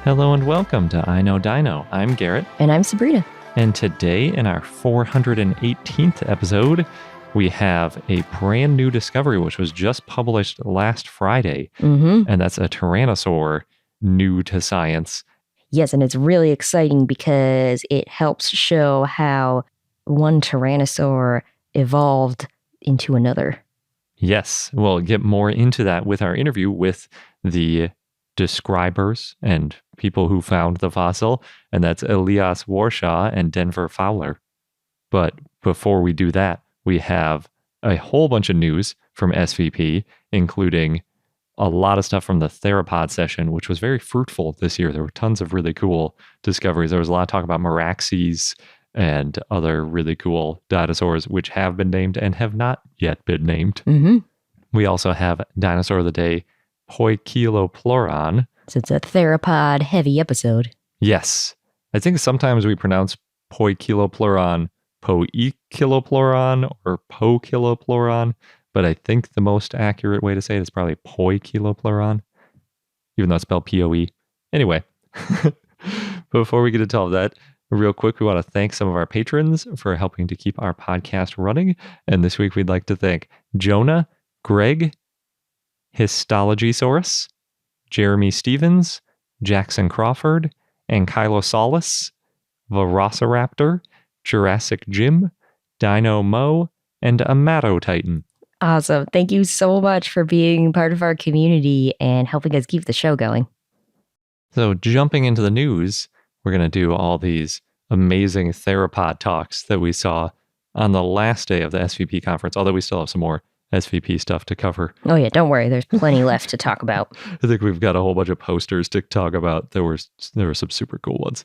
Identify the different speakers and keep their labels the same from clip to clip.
Speaker 1: Hello and welcome to I Know Dino. I'm Garrett.
Speaker 2: And I'm Sabrina.
Speaker 1: And today in our 418th episode, we have a brand new discovery which was just published last Friday. And that's a tyrannosaur new to science.
Speaker 2: Yes, and it's really exciting because it helps show how one tyrannosaur evolved into another.
Speaker 1: Yes, we'll get more into that with our interview with the describers and people who found the fossil, and that's Elias Warshaw and Denver Fowler. But before we do that, we have a whole bunch of news from SVP, including a lot of stuff from the Theropod session, which was very fruitful this year. There were tons of really cool discoveries. There was a lot of talk about Meraxes and other really cool dinosaurs, which have been named and have not yet been named. We also have Dinosaur of the Day, Poekilopleuron.
Speaker 2: So it's a theropod heavy episode.
Speaker 1: Yes. I think sometimes we pronounce Poekilopleuron Poekilopleuron or Poekilopleuron, but I think the most accurate way to say it is probably Poekilopleuron, even though it's spelled P-O-E. Anyway, before we get into all of that, real quick, we want to thank some of our patrons for helping to keep our podcast running. And this week, we'd like to thank Jonah, Greg, Histologysaurus, Jeremy Stevens, Jackson Crawford, Ankylosaurus, Velociraptor, Jurassic Jim, Dino Mo, and Amato Titan.
Speaker 2: Awesome. Thank you so much for being part of our community and helping us keep the show going.
Speaker 1: So jumping into the news, we're going to do all these amazing theropod talks that we saw on the last day of the SVP conference, although we still have some more SVP stuff to cover.
Speaker 2: Oh yeah, don't worry. There's plenty left to talk about.
Speaker 1: I think we've got a whole bunch of posters to talk about. There were some super cool ones.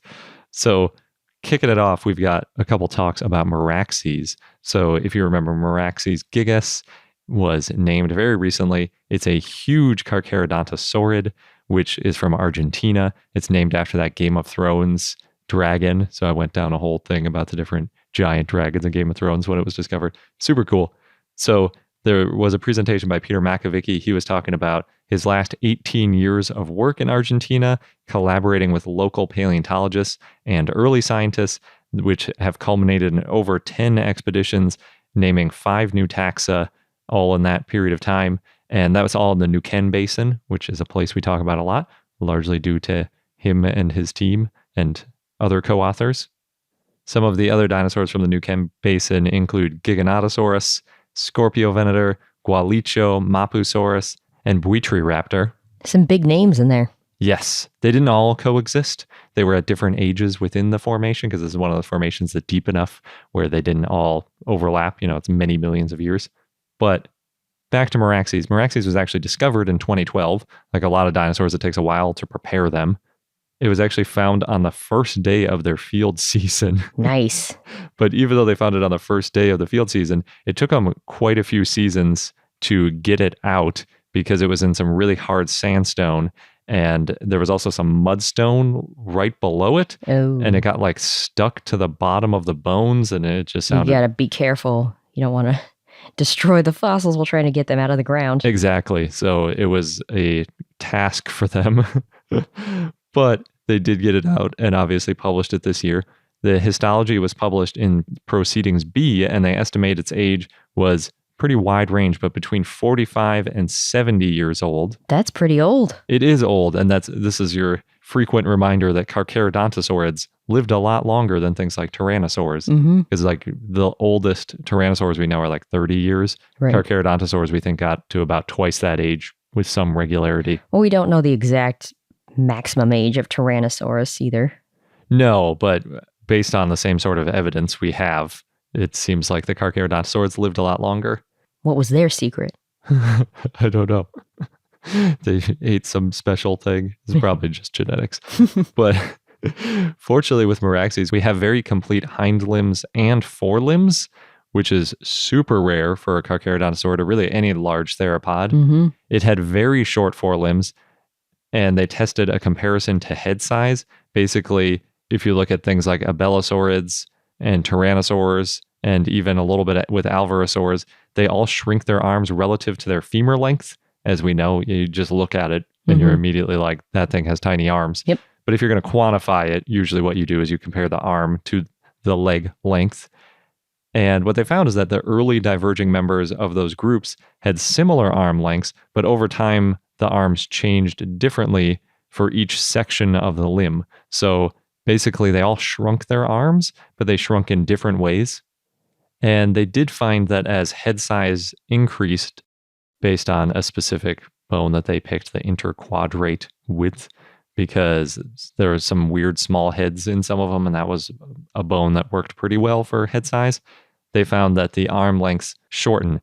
Speaker 1: So kicking it off, we've got a couple talks about Meraxes. So if you remember, Meraxes gigas was named very recently. It's a huge Carcharodontosaurid, which is from Argentina. It's named after that Game of Thrones dragon. So I went down a whole thing about the different giant dragons in Game of Thrones when it was discovered. Super cool. So there was a presentation by Peter Makovicki. He was talking about his last 18 years of work in Argentina, collaborating with local paleontologists and early scientists, which have culminated in over 10 expeditions, naming 5 new taxa, all in that period of time. And that was all in the Neuquén Basin, which is a place we talk about a lot, largely due to him and his team and other co-authors. Some of the other dinosaurs from the Neuquén Basin include Giganotosaurus, Scorpiovenator, Gualicho, Mapusaurus, and Buitreraptor.
Speaker 2: Some big names in there.
Speaker 1: Yes, they didn't all coexist. They were at different ages within the formation because this is one of the formations that's deep enough where they didn't all overlap. You know, it's many millions of years. But back to Meraxes. Meraxes was actually discovered in 2012. Like a lot of dinosaurs, it takes a while to prepare them. It was actually found on the first day of their field season.
Speaker 2: Nice.
Speaker 1: But even though they found it on the first day of the field season, it took them quite a few seasons to get it out because it was in some really hard sandstone. And there was also some mudstone right below it.
Speaker 2: Oh.
Speaker 1: And it got like stuck to the bottom of the bones and it just sounded...
Speaker 2: You gotta be careful. You don't want to destroy the fossils while trying to get them out of the ground.
Speaker 1: Exactly. So it was a task for them. But they did get it out and obviously published it this year. The histology was published in Proceedings B, and they estimate its age was pretty wide range, but between 45 and 70 years old.
Speaker 2: That's pretty old.
Speaker 1: It is old, and this is your frequent reminder that Carcharodontosaurids lived a lot longer than things like tyrannosaurs. Because like the oldest tyrannosaurs we know are like 30 years.
Speaker 2: Right.
Speaker 1: Carcharodontosaurs we think got to about twice that age with some regularity.
Speaker 2: Well, we don't know the exact maximum age of Tyrannosaurus either.
Speaker 1: No, but based on the same sort of evidence we have, it seems like the Carcharodontosaurs lived a lot longer.
Speaker 2: What was their secret?
Speaker 1: I don't know. They ate some special thing. It's probably just genetics. But fortunately with Meraxes, we have very complete hind limbs and forelimbs, which is super rare for a Carcharodontosaur or really any large theropod. It had very short forelimbs, and they tested a comparison to head size. Basically, if you look at things like Abelisaurids and Tyrannosaurs, and even a little bit with Alvarezsaurs, they all shrink their arms relative to their femur length. As we know, you just look at it and you're immediately like, that thing has tiny arms.
Speaker 2: Yep.
Speaker 1: But if you're going to quantify it, usually what you do is you compare the arm to the leg length. And what they found is that the early diverging members of those groups had similar arm lengths, but over time, the arms changed differently for each section of the limb. So basically, they all shrunk their arms, but they shrunk in different ways. And they did find that as head size increased based on a specific bone that they picked, the interquadrate width, because there was some weird small heads in some of them, and that was a bone that worked pretty well for head size. They found that the arm lengths shorten.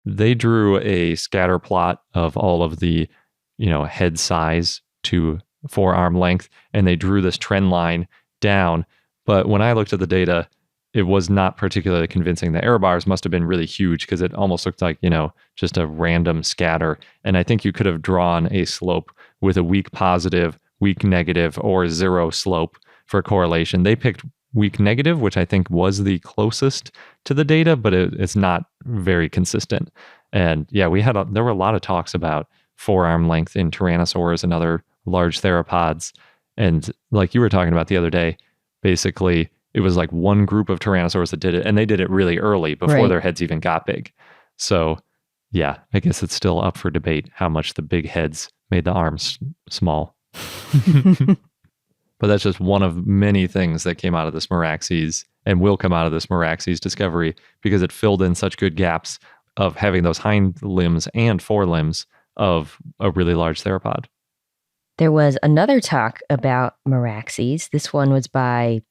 Speaker 1: They drew a scatter plot of all of the, head size to forearm length, and they drew this trend line down. But when I looked at the data, it was not particularly convincing. The error bars must have been really huge because it almost looked like, just a random scatter. And I think you could have drawn a slope with a weak positive, weak negative, or zero slope for correlation. They picked weak negative, which I think was the closest to the data, but it's not very consistent. And yeah, there were a lot of talks about forearm length in tyrannosaurs and other large theropods. And like you were talking about the other day, basically it was like one group of tyrannosaurs that did it, and they did it really early before their heads even got big. So yeah, I guess it's still up for debate how much the big heads made the arms small. But that's just one of many things that came out of this Meraxes and will come out of this Meraxes discovery, because it filled in such good gaps of having those hind limbs and forelimbs of a really large theropod.
Speaker 2: There was another talk about Meraxes. This one was by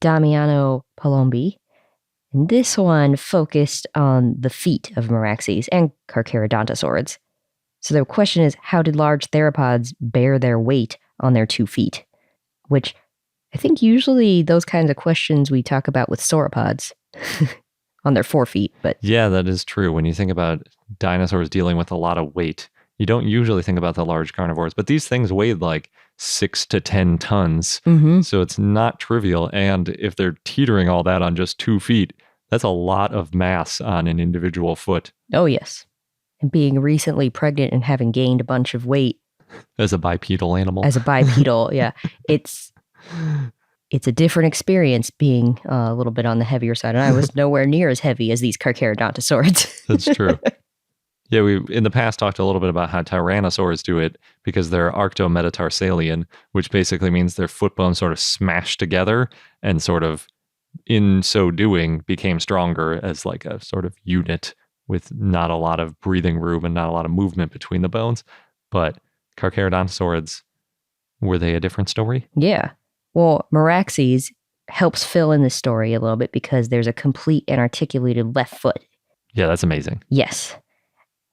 Speaker 2: Damiano Palombi. And this one focused on the feet of Meraxes and Carcharodontosaurids. So the question is, how did large theropods bear their weight on their 2 feet? Which I think usually those kinds of questions we talk about with sauropods on their 4 feet. But
Speaker 1: yeah, that is true. When you think about dinosaurs dealing with a lot of weight, you don't usually think about the large carnivores, but these things weighed like 6 to 10 tons. So it's not trivial. And if they're teetering all that on just 2 feet, that's a lot of mass on an individual foot.
Speaker 2: Oh, yes. And being recently pregnant and having gained a bunch of weight.
Speaker 1: As a bipedal animal.
Speaker 2: As a bipedal, yeah. It's a different experience being a little bit on the heavier side. And I was nowhere near as heavy as these Carcharodontosaurids.
Speaker 1: That's true. Yeah, we in the past talked a little bit about how tyrannosaurs do it because they're arctometatarsalien, which basically means their foot bones sort of smashed together and sort of in so doing became stronger as like a sort of unit with not a lot of breathing room and not a lot of movement between the bones. But Carcharodontosaurids, were they a different story?
Speaker 2: Yeah. Well, Meraxes helps fill in the story a little bit because there's a complete and articulated left foot.
Speaker 1: Yeah, that's amazing.
Speaker 2: Yes.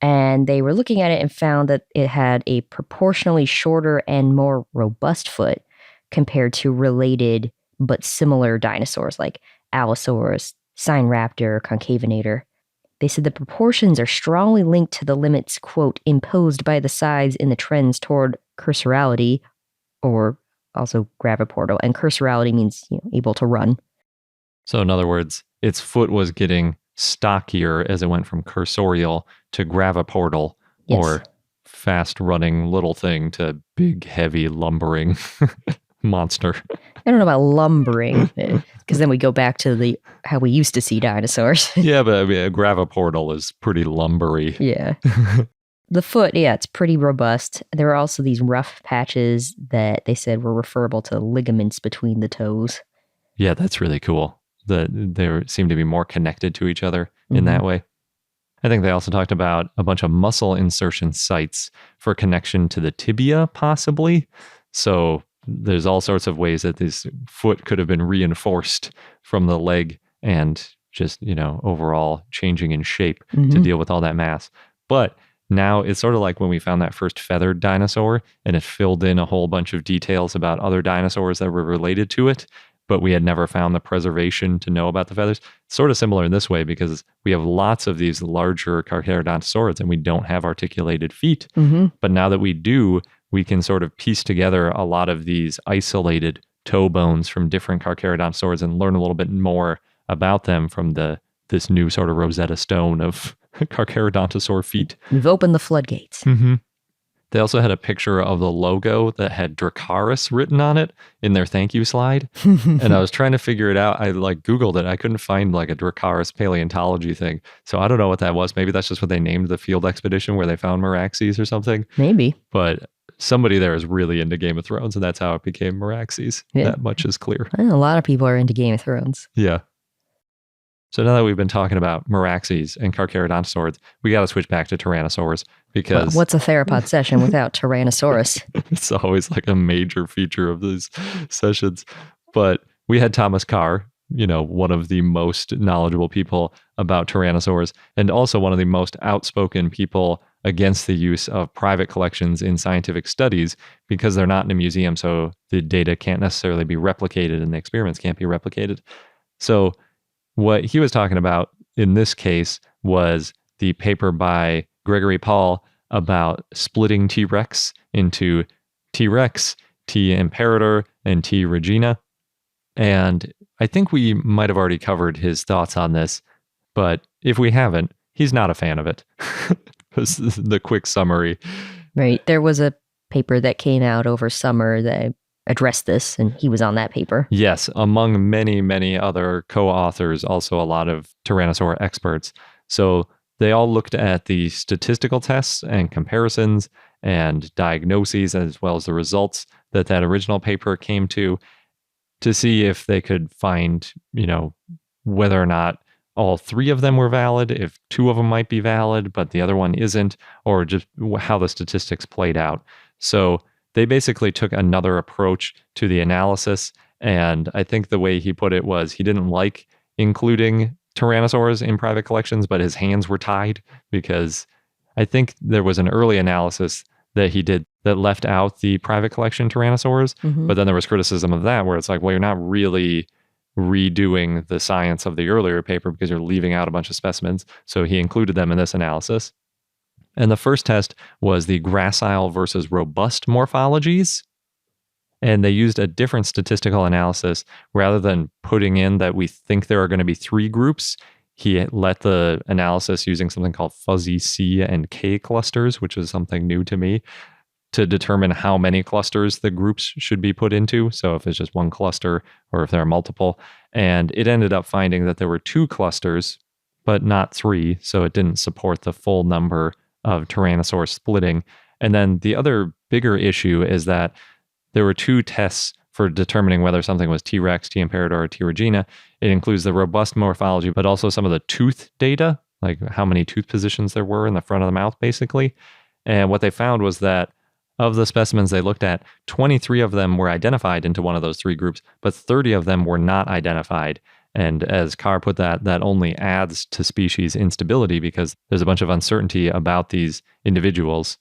Speaker 2: And they were looking at it and found that it had a proportionally shorter and more robust foot compared to related but similar dinosaurs like Allosaurus, Signraptor, Concavenator. They said the proportions are strongly linked to the limits, quote, imposed by the size in the trends toward cursorality, or also graviportal. And cursorality means, able to run.
Speaker 1: So in other words, its foot was getting stockier as it went from cursorial to graviportal,
Speaker 2: yes,
Speaker 1: or fast running little thing to big, heavy, lumbering monster.
Speaker 2: I don't know about lumbering, because then we go back to how we used to see dinosaurs.
Speaker 1: Yeah, but I mean, a graviportal is pretty lumbery.
Speaker 2: Yeah. The foot, yeah, it's pretty robust. There are also these rough patches that they said were referable to ligaments between the toes.
Speaker 1: Yeah, that's really cool. They seem to be more connected to each other in that way. I think they also talked about a bunch of muscle insertion sites for connection to the tibia, possibly. So there's all sorts of ways that this foot could have been reinforced from the leg and just, overall changing in shape to deal with all that mass. But now it's sort of like when we found that first feathered dinosaur and it filled in a whole bunch of details about other dinosaurs that were related to it, but we had never found the preservation to know about the feathers. It's sort of similar in this way because we have lots of these larger Carcharodontosaurids and we don't have articulated feet. But now that we do, we can sort of piece together a lot of these isolated toe bones from different Carcharodontosaurids and learn a little bit more about them from this new sort of Rosetta Stone of Carcharodontosaur feet.
Speaker 2: We've opened the floodgates.
Speaker 1: They also had a picture of the logo that had Dracarys written on it in their thank you slide. And I was trying to figure it out. I Googled it. I couldn't find a Dracarys paleontology thing. So I don't know what that was. Maybe that's just what they named the field expedition where they found Meraxes or something.
Speaker 2: Maybe.
Speaker 1: But somebody there is really into Game of Thrones, and that's how it became Meraxes. Yeah. That much is clear.
Speaker 2: A lot of people are into Game of Thrones.
Speaker 1: Yeah. So now that we've been talking about Meraxes and Carcharodontosaurs, we got to switch back to Tyrannosaurs because...
Speaker 2: What's a theropod session without Tyrannosaurus?
Speaker 1: It's always a major feature of these sessions. But we had Thomas Carr, one of the most knowledgeable people about Tyrannosaurs, and also one of the most outspoken people against the use of private collections in scientific studies because they're not in a museum, so the data can't necessarily be replicated and the experiments can't be replicated. So what he was talking about in this case was the paper by Gregory Paul about splitting T-Rex into T-Rex, T. imperator, and T. regina. And I think we might have already covered his thoughts on this, but if we haven't, he's not a fan of it. This is the quick summary.
Speaker 2: Right. There was a paper that came out over summer that addressed this, and he was on that paper.
Speaker 1: Yes, among many, many other co-authors, also a lot of Tyrannosaur experts. So they all looked at the statistical tests and comparisons and diagnoses, as well as the results that original paper came to see if they could find, whether or not all three of them were valid, if two of them might be valid, but the other one isn't, or just how the statistics played out. So they basically took another approach to the analysis. And I think the way he put it was he didn't like including Tyrannosaurs in private collections, but his hands were tied because I think there was an early analysis that he did that left out the private collection Tyrannosaurs. Mm-hmm. But then there was criticism of that where it's well, you're not really redoing the science of the earlier paper because you're leaving out a bunch of specimens. So he included them in this analysis. And the first test was the gracile versus robust morphologies. And they used a different statistical analysis. Rather than putting in that we think there are going to be three groups, he let the analysis using something called fuzzy C and K clusters, which is something new to me, to determine how many clusters the groups should be put into. So if it's just one cluster or if there are multiple. And it ended up finding that there were two clusters, but not three. So it didn't support the full number of Tyrannosaur splitting. And then the other bigger issue is that there were two tests for determining whether something was T-Rex, T. imperator, or T. regina. It includes the robust morphology, but also some of the tooth data, like how many tooth positions there were in the front of the mouth, basically. And what they found was that of the specimens they looked at, 23 of them were identified into one of those three groups, but 30 of them were not identified. And as Carr put that only adds to species instability because there's a bunch of uncertainty about these individuals.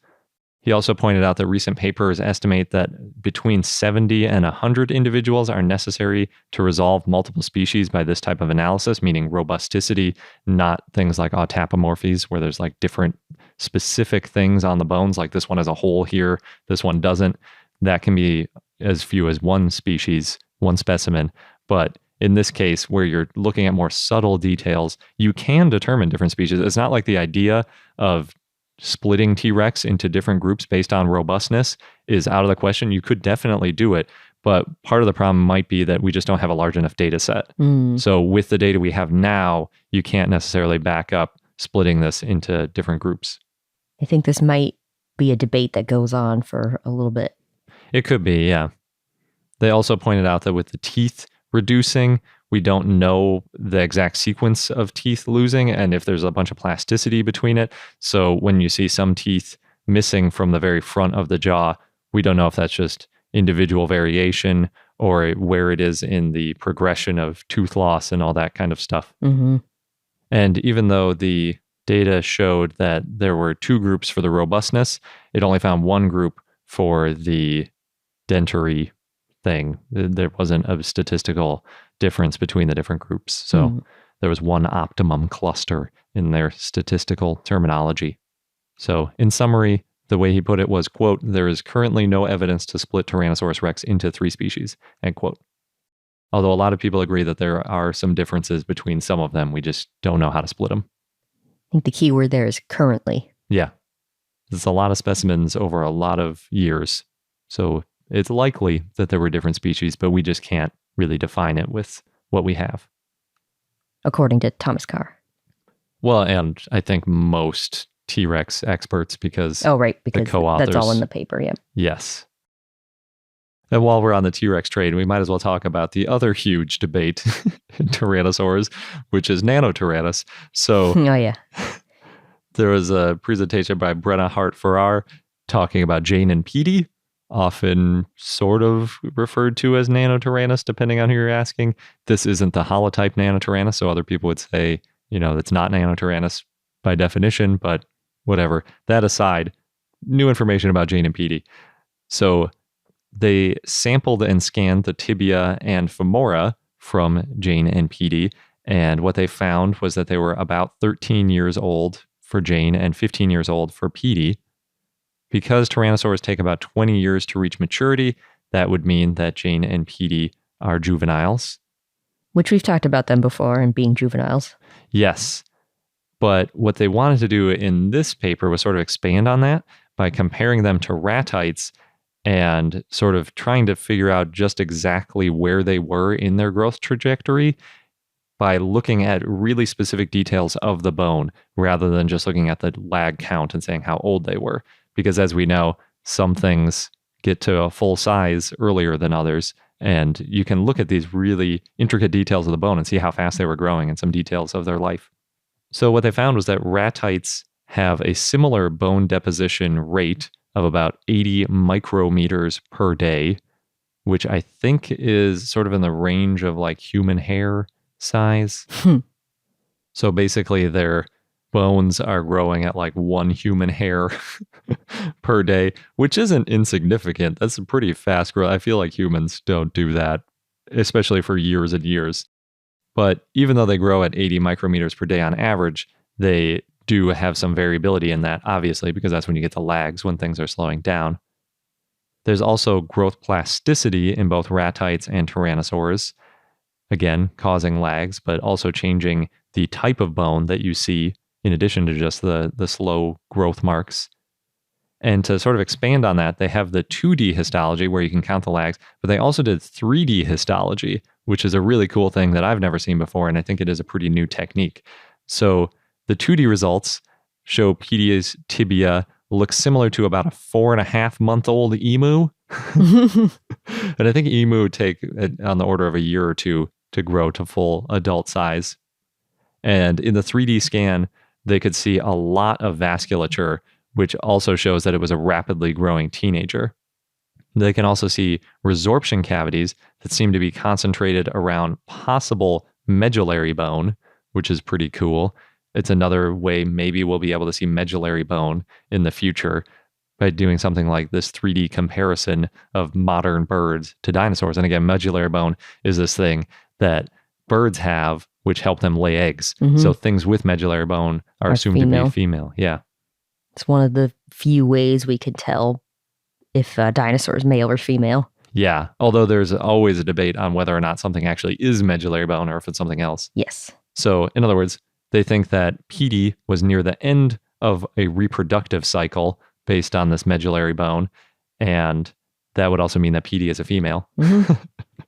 Speaker 1: He also pointed out that recent papers estimate that between 70 and 100 individuals are necessary to resolve multiple species by this type of analysis, meaning robusticity, not things like autapomorphies, where there's different specific things on the bones, like this one has a hole here, this one doesn't. That can be as few as one species, one specimen. But in this case, where you're looking at more subtle details, you can determine different species. It's not like the idea of splitting T-Rex into different groups based on robustness is out of the question. You could definitely do it, but part of the problem might be that we just don't have a large enough data set. So with the data we have now, you can't necessarily back up splitting this into different groups.
Speaker 2: I think this might be a debate that goes on for a little bit.
Speaker 1: It could be, yeah. They also pointed out that with the teeth reducing, we don't know the exact sequence of teeth losing and if there's a bunch of plasticity between it. So when you see some teeth missing from the very front of the jaw, we don't know if that's just individual variation or where it is in the progression of tooth loss and all that kind of stuff.
Speaker 2: Mm-hmm.
Speaker 1: And even though the data showed that there were two groups for the robustness, it only found one group for the dentary thing. There wasn't a statistical difference between the different groups. So there was one optimum cluster in their statistical terminology. So in summary, the way he put it was, quote, "There is currently no evidence to split Tyrannosaurus rex into three species," end quote. Although a lot of people agree that there are some differences between some of them. We just don't know how to split them.
Speaker 2: I think the key word there is currently.
Speaker 1: Yeah. It's a lot of specimens over a lot of years. So it's likely that there were different species, but we just can't really define it with what we have.
Speaker 2: According to Thomas Carr.
Speaker 1: Well, and I think most T-Rex experts, because
Speaker 2: because
Speaker 1: the co-authors,
Speaker 2: that's all in the paper, yeah.
Speaker 1: Yes. And while we're on the T-Rex trade, we might as well talk about the other huge debate in Tyrannosaurs, which is Nanotyrannus. So
Speaker 2: oh, yeah.
Speaker 1: There was a presentation by Brenna Hart-Farrar talking about Jane and Petey, often sort of referred to as Nanotyrannus, depending on who you're asking. This isn't the holotype Nanotyrannus, so other people would say, it's not Nanotyrannus by definition, but whatever. That aside, new information about Jane and Petey. So they sampled and scanned the tibia and femora from Jane and Petey, and what they found was that they were about 13 years old for Jane and 15 years old for Petey. Because tyrannosaurs take about 20 years to reach maturity, that would mean that Jane and Petey are juveniles.
Speaker 2: Which we've talked about them before and being juveniles.
Speaker 1: Yes. But what they wanted to do in this paper was sort of expand on that by comparing them to ratites and sort of trying to figure out just exactly where they were in their growth trajectory by looking at really specific details of the bone rather than just looking at the lag count and saying how old they were. Because as we know, some things get to a full size earlier than others, and you can look at these really intricate details of the bone and see how fast they were growing and some details of their life. So what they found was that ratites have a similar bone deposition rate of about 80 micrometers per day, which I think is sort of in the range of like human hair size. So basically their bones are growing at like one human hair per day, which isn't insignificant. That's a pretty fast growth. I feel like humans don't do that, especially for years and years. But even though they grow at 80 micrometers per day on average, they do have some variability in that, obviously, because that's when you get the lags when things are slowing down. There's also growth plasticity in both ratites and tyrannosaurs, again, causing lags, but also changing the type of bone that you see in addition to just the slow growth marks. And to sort of expand on that, they have the 2D histology where you can count the lags, but they also did 3D histology, which is a really cool thing that I've never seen before, and I think it is a pretty new technique. So the 2D results show Petey's tibia looks similar to about a 4.5-month-old emu. And I think emu take on the order of a year or two to grow to full adult size. And in the 3D scan, they could see a lot of vasculature, which also shows that it was a rapidly growing teenager. They can also see resorption cavities that seem to be concentrated around possible medullary bone, which is pretty cool. It's another way maybe we'll be able to see medullary bone in the future by doing something like this 3D comparison of modern birds to dinosaurs. And again, medullary bone is this thing that birds have, which help them lay eggs. Mm-hmm. So things with medullary bone are assumed to be female. Yeah.
Speaker 2: It's one of the few ways we could tell if a dinosaur is male or female.
Speaker 1: Yeah. Although there's always a debate on whether or not something actually is medullary bone or if it's something else.
Speaker 2: Yes.
Speaker 1: So in other words, they think that Petey was near the end of a reproductive cycle based on this medullary bone. And that would also mean that Petey is a female. Mm-hmm.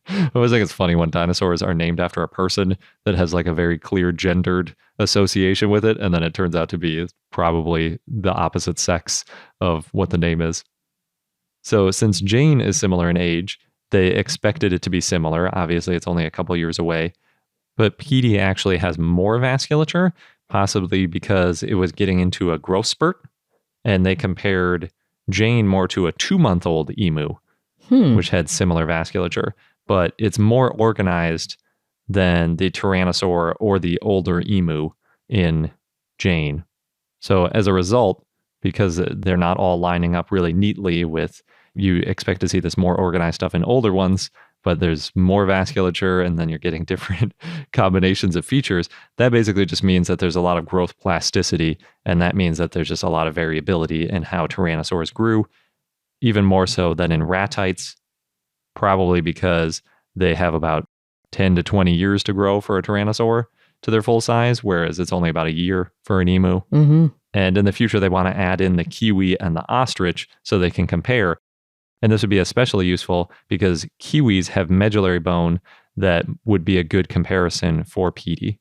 Speaker 1: I always think it's funny when dinosaurs are named after a person that has like a very clear gendered association with it. And then it turns out to be probably the opposite sex of what the name is. So since Jane is similar in age, they expected it to be similar. Obviously, it's only a couple years away. But Petey actually has more vasculature, possibly because it was getting into a growth spurt. And they compared Jane more to a 2-month-old emu, which had similar vasculature. But it's more organized than the tyrannosaur or the older emu in Jane. So as a result, because they're not all lining up really neatly with, you expect to see this more organized stuff in older ones, but there's more vasculature and then you're getting different combinations of features. That basically just means that there's a lot of growth plasticity, and that means that there's just a lot of variability in how tyrannosaurs grew, even more so than in ratites, probably because they have about 10 to 20 years to grow for a tyrannosaur to their full size, whereas it's only about a year for an emu.
Speaker 2: Mm-hmm.
Speaker 1: And in the future, they want to add in the kiwi and the ostrich so they can compare. And this would be especially useful because kiwis have medullary bone that would be a good comparison for PD.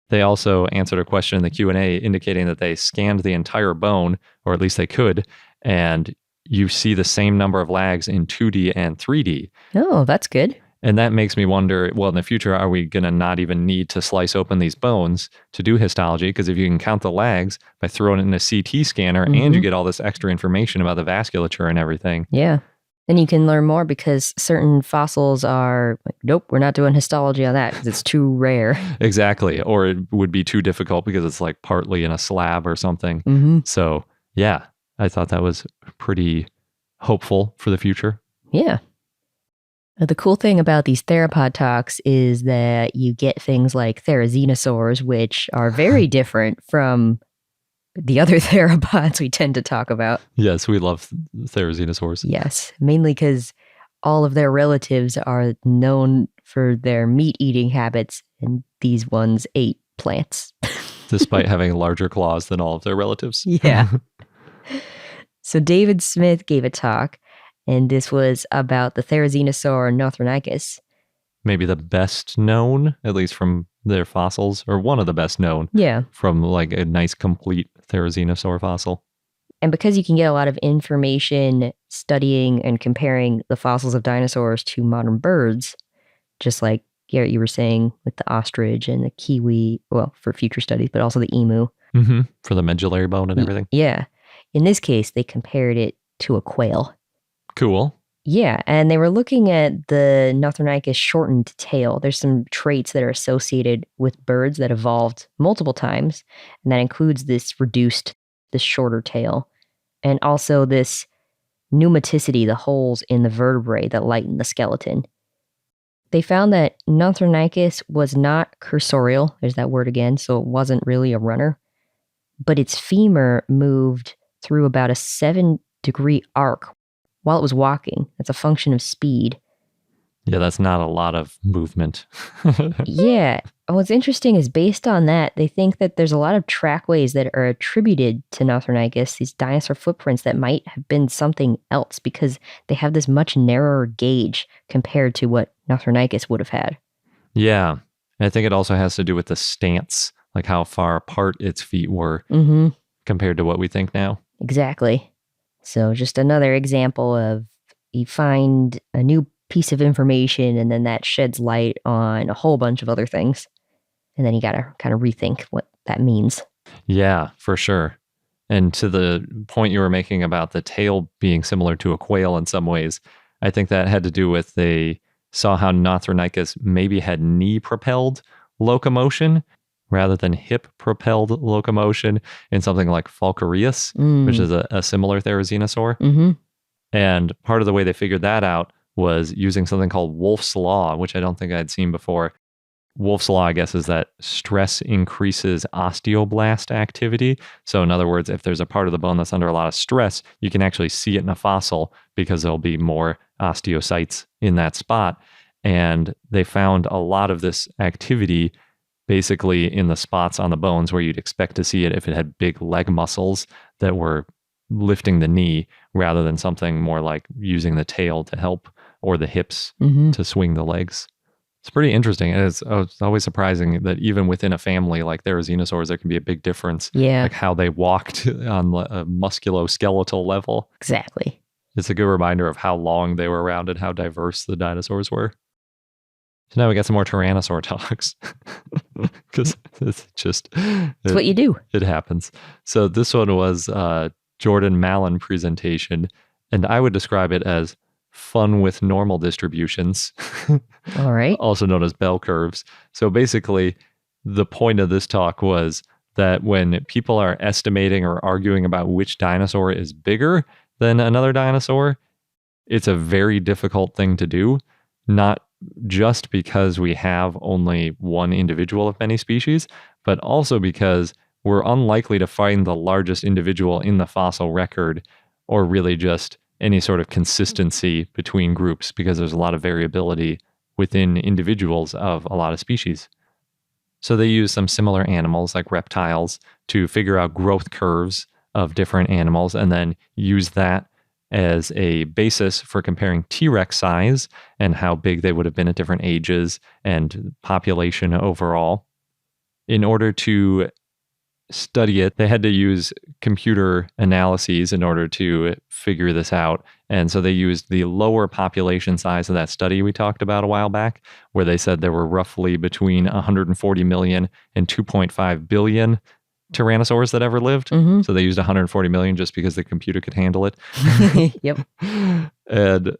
Speaker 1: They also answered a question in the Q&A indicating that they scanned the entire bone, or at least they could, and you see the same number of lags in 2D and 3D.
Speaker 2: Oh, that's good.
Speaker 1: And that makes me wonder, well, in the future, are we going to not even need to slice open these bones to do histology? Because if you can count the lags by throwing it in a CT scanner and you get all this extra information about the vasculature and everything.
Speaker 2: Yeah. Then you can learn more because certain fossils are like, nope, we're not doing histology on that because it's too rare.
Speaker 1: Exactly. Or it would be too difficult because it's like partly in a slab or something. So, yeah, I thought that was pretty hopeful for the future.
Speaker 2: Yeah. The cool thing about these theropod talks is that you get things like therizinosaurs, which are very different from the other theropods we tend to talk about.
Speaker 1: Yes, we love therizinosaurs.
Speaker 2: Yes, mainly because all of their relatives are known for their meat-eating habits, and these ones ate plants.
Speaker 1: Despite having larger claws than all of their relatives.
Speaker 2: Yeah. So David Smith gave a talk, and this was about the therizinosaur Northronicus.
Speaker 1: Maybe the best known, at least from their fossils, or one of the best known.
Speaker 2: Yeah.
Speaker 1: From like a nice complete therizinosaur fossil.
Speaker 2: And because you can get a lot of information studying and comparing the fossils of dinosaurs to modern birds, just like Garrett, you were saying with the ostrich and the kiwi, well, for future studies, but also the emu.
Speaker 1: For the medullary bone and everything.
Speaker 2: Yeah. In this case, they compared it to a quail.
Speaker 1: Cool.
Speaker 2: Yeah, and they were looking at the Northronicus shortened tail. There's some traits that are associated with birds that evolved multiple times, and that includes this shorter tail, and also this pneumaticity, the holes in the vertebrae that lighten the skeleton. They found that Northronicus was not cursorial, there's that word again, so it wasn't really a runner, but its femur moved through about a 7-degree arc while it was walking. That's a function of speed.
Speaker 1: Yeah, that's not a lot of movement.
Speaker 2: Yeah. What's interesting is based on that, they think that there's a lot of trackways that are attributed to Northronicus, these dinosaur footprints that might have been something else because they have this much narrower gauge compared to what Northronicus would have had.
Speaker 1: Yeah. And I think it also has to do with the stance, like how far apart its feet were compared to what we think now.
Speaker 2: Exactly. So just another example of you find a new piece of information and then that sheds light on a whole bunch of other things. And then you got to kind of rethink what that means. Yeah,
Speaker 1: for sure. And to the point you were making about the tail being similar to a quail in some ways, I think that had to do with they saw how Northronicus maybe had knee-propelled locomotion rather than hip-propelled locomotion in something like Falcarius, which is a similar therizinosaur. And part of the way they figured that out was using something called Wolff's Law, which I don't think I'd seen before. Wolff's Law, I guess, is that stress increases osteoblast activity. So in other words, if there's a part of the bone that's under a lot of stress, you can actually see it in a fossil because there'll be more osteocytes in that spot. And they found a lot of this activity basically in the spots on the bones where you'd expect to see it if it had big leg muscles that were lifting the knee rather than something more like using the tail to help or the hips to swing the legs. It's pretty interesting. And it's always surprising that even within a family like therizinosaurs, there can be a big difference. Yeah. Like how they walked on a musculoskeletal level.
Speaker 2: Exactly.
Speaker 1: It's a good reminder of how long they were around and how diverse the dinosaurs were. So now we got some more tyrannosaur talks because it's
Speaker 2: what you do.
Speaker 1: It happens. So this one was Jordan Mallon presentation, and I would describe it as fun with normal distributions.
Speaker 2: All right.
Speaker 1: Also known as bell curves. So basically, the point of this talk was that when people are estimating or arguing about which dinosaur is bigger than another dinosaur, it's a very difficult thing to do, not just because we have only one individual of many species, but also because we're unlikely to find the largest individual in the fossil record or really just any sort of consistency between groups because there's a lot of variability within individuals of a lot of species. So they use some similar animals like reptiles to figure out growth curves of different animals and then use that as a basis for comparing T-Rex size and how big they would have been at different ages and population overall. In order to study it, they had to use computer analyses in order to figure this out. And so they used the lower population size of that study we talked about a while back, where they said there were roughly between 140 million and 2.5 billion tyrannosaurs that ever lived.
Speaker 2: Mm-hmm.
Speaker 1: So they used 140 million just because the computer could handle it.
Speaker 2: Yep.
Speaker 1: And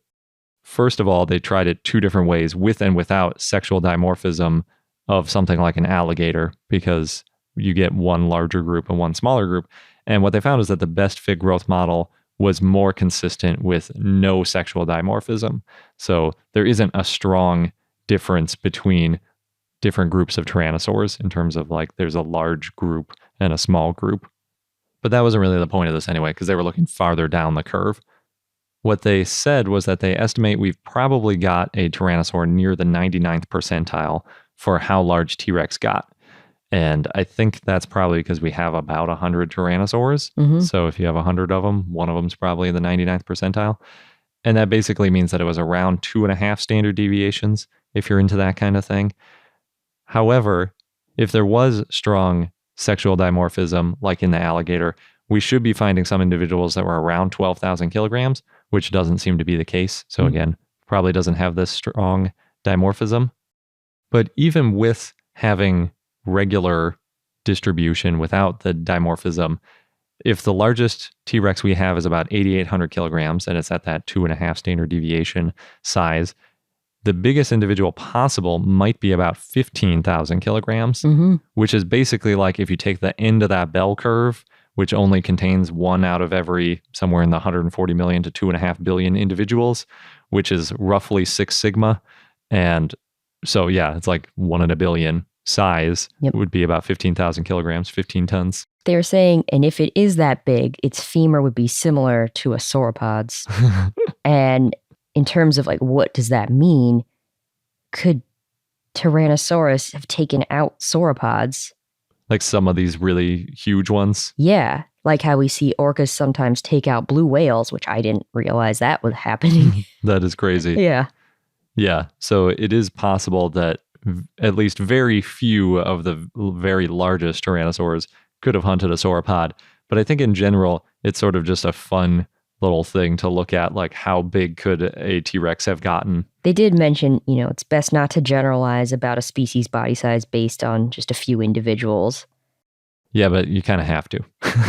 Speaker 1: first of all, they tried it two different ways, with and without sexual dimorphism of something like an alligator, because you get one larger group and one smaller group. And what they found is that the best fit growth model was more consistent with no sexual dimorphism. So there isn't a strong difference between different groups of tyrannosaurs in terms of like there's a large group and a small group. But that wasn't really the point of this anyway, because they were looking farther down the curve. What they said was that they estimate we've probably got a tyrannosaur near the 99th percentile for how large T-Rex got. And I think that's probably because we have about 100 tyrannosaurs.
Speaker 2: Mm-hmm.
Speaker 1: So if you have 100 of them, one of them's probably in the 99th percentile. And that basically means that it was around 2.5 standard deviations, if you're into that kind of thing. However, if there was strong sexual dimorphism, like in the alligator, we should be finding some individuals that were around 12,000 kilograms, which doesn't seem to be the case. So again, probably doesn't have this strong dimorphism. But even with having regular distribution without the dimorphism, if the largest T-Rex we have is about 8,800 kilograms and it's at that 2.5 standard deviation size, the biggest individual possible might be about 15,000 kilograms, which is basically like if you take the end of that bell curve, which only contains one out of every somewhere in the 140 million to 2.5 billion individuals, which is roughly 6 sigma. And so, yeah, it's like 1 in a billion size.
Speaker 2: Yep.
Speaker 1: Would be about 15,000 kilograms, 15 tons.
Speaker 2: They're saying, and if it is that big, its femur would be similar to a sauropod's. And in terms of like, what does that mean? Could Tyrannosaurus have taken out sauropods?
Speaker 1: Like some of these really huge ones?
Speaker 2: Yeah. Like how we see orcas sometimes take out blue whales, which I didn't realize that was happening.
Speaker 1: That is crazy.
Speaker 2: Yeah.
Speaker 1: Yeah. So it is possible that at least very few of the very largest tyrannosaurs could have hunted a sauropod. But I think in general, it's sort of just a fun little thing to look at, like how big could a T-Rex have gotten?
Speaker 2: They did mention, it's best not to generalize about a species body size based on just a few individuals.
Speaker 1: Yeah, but you kind of have to.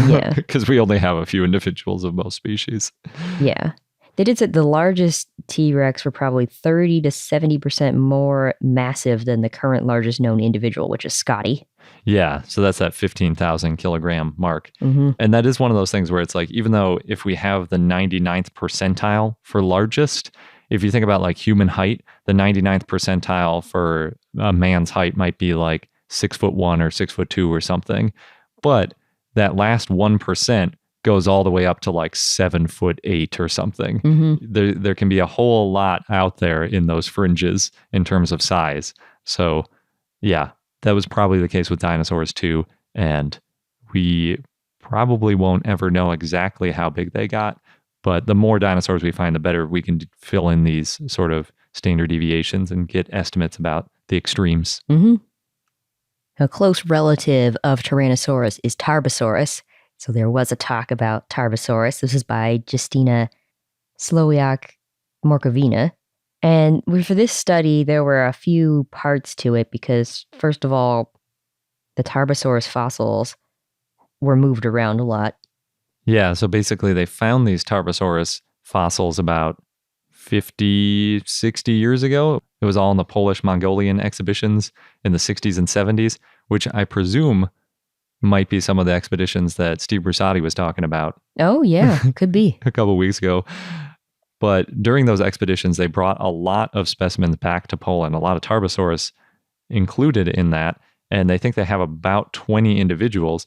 Speaker 2: Yeah.
Speaker 1: Because we only have a few individuals of most species.
Speaker 2: Yeah. They did say the largest T-Rex were probably 30 to 70% more massive than the current largest known individual, which is Scotty.
Speaker 1: Yeah, so that's that 15,000 kilogram mark.
Speaker 2: Mm-hmm.
Speaker 1: And that is one of those things where it's like, even though if we have the 99th percentile for largest, if you think about like human height, the 99th percentile for a man's height might be like 6'1" or 6'2" or something. But that last 1% goes all the way up to like 7'8" or something.
Speaker 2: Mm-hmm.
Speaker 1: There can be a whole lot out there in those fringes in terms of size. So yeah, that was probably the case with dinosaurs too. And we probably won't ever know exactly how big they got. But the more dinosaurs we find, the better we can fill in these sort of standard deviations and get estimates about the extremes.
Speaker 2: Mm-hmm. A close relative of Tyrannosaurus is Tarbosaurus. So there was a talk about Tarbosaurus. This is by Justina Slowiak-Morkovina. And for this study, there were a few parts to it because, first of all, the Tarbosaurus fossils were moved around a lot.
Speaker 1: Yeah, so basically they found these Tarbosaurus fossils about 50, 60 years ago. It was all in the Polish-Mongolian exhibitions in the 60s and 70s, which I presume might be some of the expeditions that Steve Brusati was talking about.
Speaker 2: Oh, yeah, could be.
Speaker 1: A couple of weeks ago. But during those expeditions, they brought a lot of specimens back to Poland, a lot of Tarbosaurus included in that. And they think they have about 20 individuals,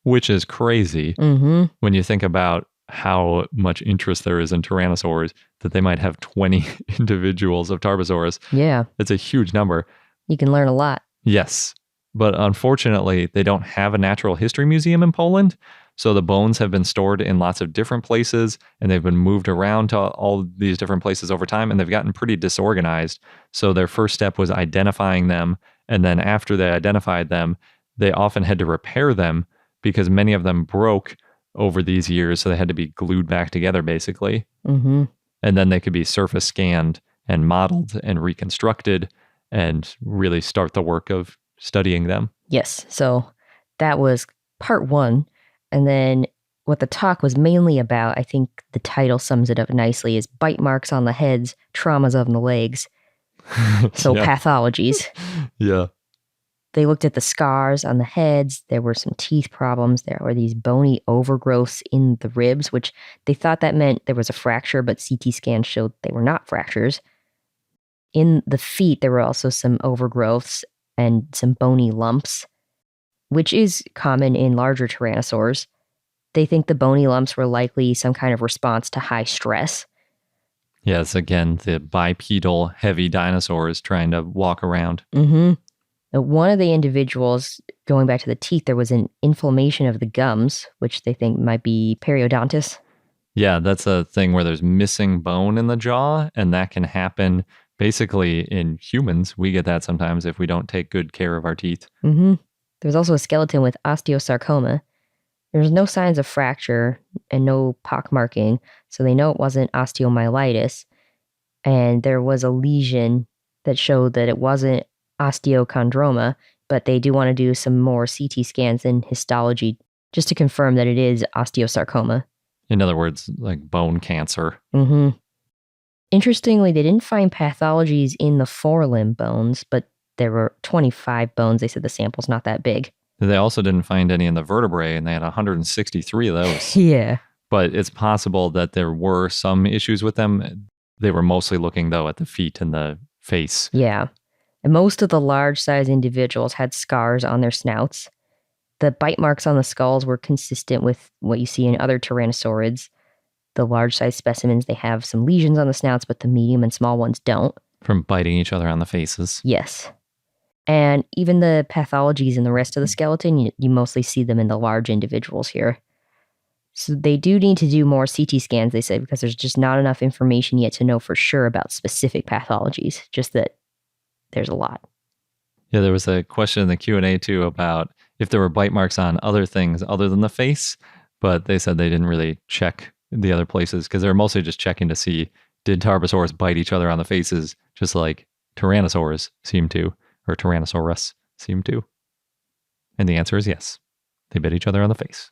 Speaker 1: which is crazy when you think about how much interest there is in tyrannosaurs, that they might have 20 individuals of Tarbosaurus.
Speaker 2: Yeah.
Speaker 1: It's a huge number.
Speaker 2: You can learn a lot.
Speaker 1: Yes. But unfortunately, they don't have a natural history museum in Poland. So the bones have been stored in lots of different places and they've been moved around to all these different places over time and they've gotten pretty disorganized. So their first step was identifying them. And then after they identified them, they often had to repair them because many of them broke over these years. So they had to be glued back together basically.
Speaker 2: Mm-hmm.
Speaker 1: And then they could be surface scanned and modeled and reconstructed and really start the work of studying them.
Speaker 2: Yes. So that was part one. And then what the talk was mainly about, I think the title sums it up nicely, is bite marks on the heads, traumas on the legs. So pathologies.
Speaker 1: Yeah.
Speaker 2: They looked at the scars on the heads. There were some teeth problems. There were these bony overgrowths in the ribs, which they thought that meant there was a fracture, but CT scans showed they were not fractures. In the feet, there were also some overgrowths and some bony lumps, which is common in larger tyrannosaurs. They think the bony lumps were likely some kind of response to high stress.
Speaker 1: Yes, again, the bipedal heavy dinosaurs trying to walk around.
Speaker 2: Mm-hmm. One of the individuals, going back to the teeth, there was an inflammation of the gums, which they think might be periodontitis.
Speaker 1: Yeah, that's a thing where there's missing bone in the jaw, and that can happen basically in humans. We get that sometimes if we don't take good care of our teeth.
Speaker 2: Mm-hmm. There was also a skeleton with osteosarcoma. There was no signs of fracture and no pockmarking, so they know it wasn't osteomyelitis. And there was a lesion that showed that it wasn't osteochondroma, but they do want to do some more CT scans and histology just to confirm that it is osteosarcoma.
Speaker 1: In other words, like bone cancer.
Speaker 2: Mm-hmm. Interestingly, they didn't find pathologies in the forelimb bones, but there were 25 bones. They said the sample's not that big.
Speaker 1: They also didn't find any in the vertebrae, and they had 163 of those.
Speaker 2: Yeah.
Speaker 1: But it's possible that there were some issues with them. They were mostly looking, though, at the feet and the face.
Speaker 2: Yeah. And most of the large-sized individuals had scars on their snouts. The bite marks on the skulls were consistent with what you see in other tyrannosaurids. The large-sized specimens, they have some lesions on the snouts, but the medium and small ones don't.
Speaker 1: From biting each other on the faces.
Speaker 2: Yes. And even the pathologies in the rest of the skeleton, you mostly see them in the large individuals here. So they do need to do more CT scans, they say, because there's just not enough information yet to know for sure about specific pathologies, just that there's a lot.
Speaker 1: Yeah, there was a question in the Q&A too about if there were bite marks on other things other than the face, but they said they didn't really check the other places because they're mostly just checking to see, did Tarbosaurus bite each other on the faces just like Tyrannosaurus seem to, or Tyrannosaurus seem to? And the answer is yes. They bit each other on the face.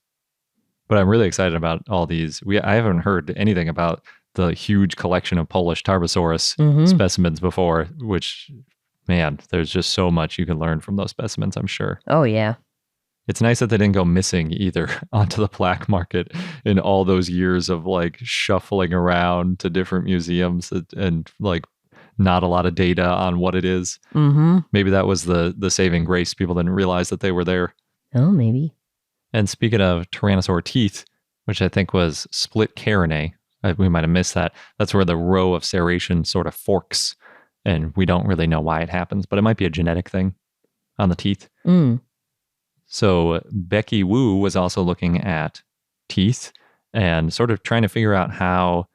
Speaker 1: But I'm really excited about all these. I haven't heard anything about the huge collection of Polish Tarbosaurus specimens before, which, man, there's just so much you can learn from those specimens, I'm sure.
Speaker 2: Oh, yeah.
Speaker 1: It's nice that they didn't go missing either onto the black market in all those years of like shuffling around to different museums and like not a lot of data on what it is.
Speaker 2: Mm-hmm.
Speaker 1: Maybe that was the saving grace. People didn't realize that they were there.
Speaker 2: Oh, maybe.
Speaker 1: And speaking of Tyrannosaur teeth, which I think was split carinae, we might have missed that. That's where the row of serration sort of forks, and we don't really know why it happens, but it might be a genetic thing on the teeth.
Speaker 2: Mm.
Speaker 1: So Becky Wu was also looking at teeth and sort of trying to figure out how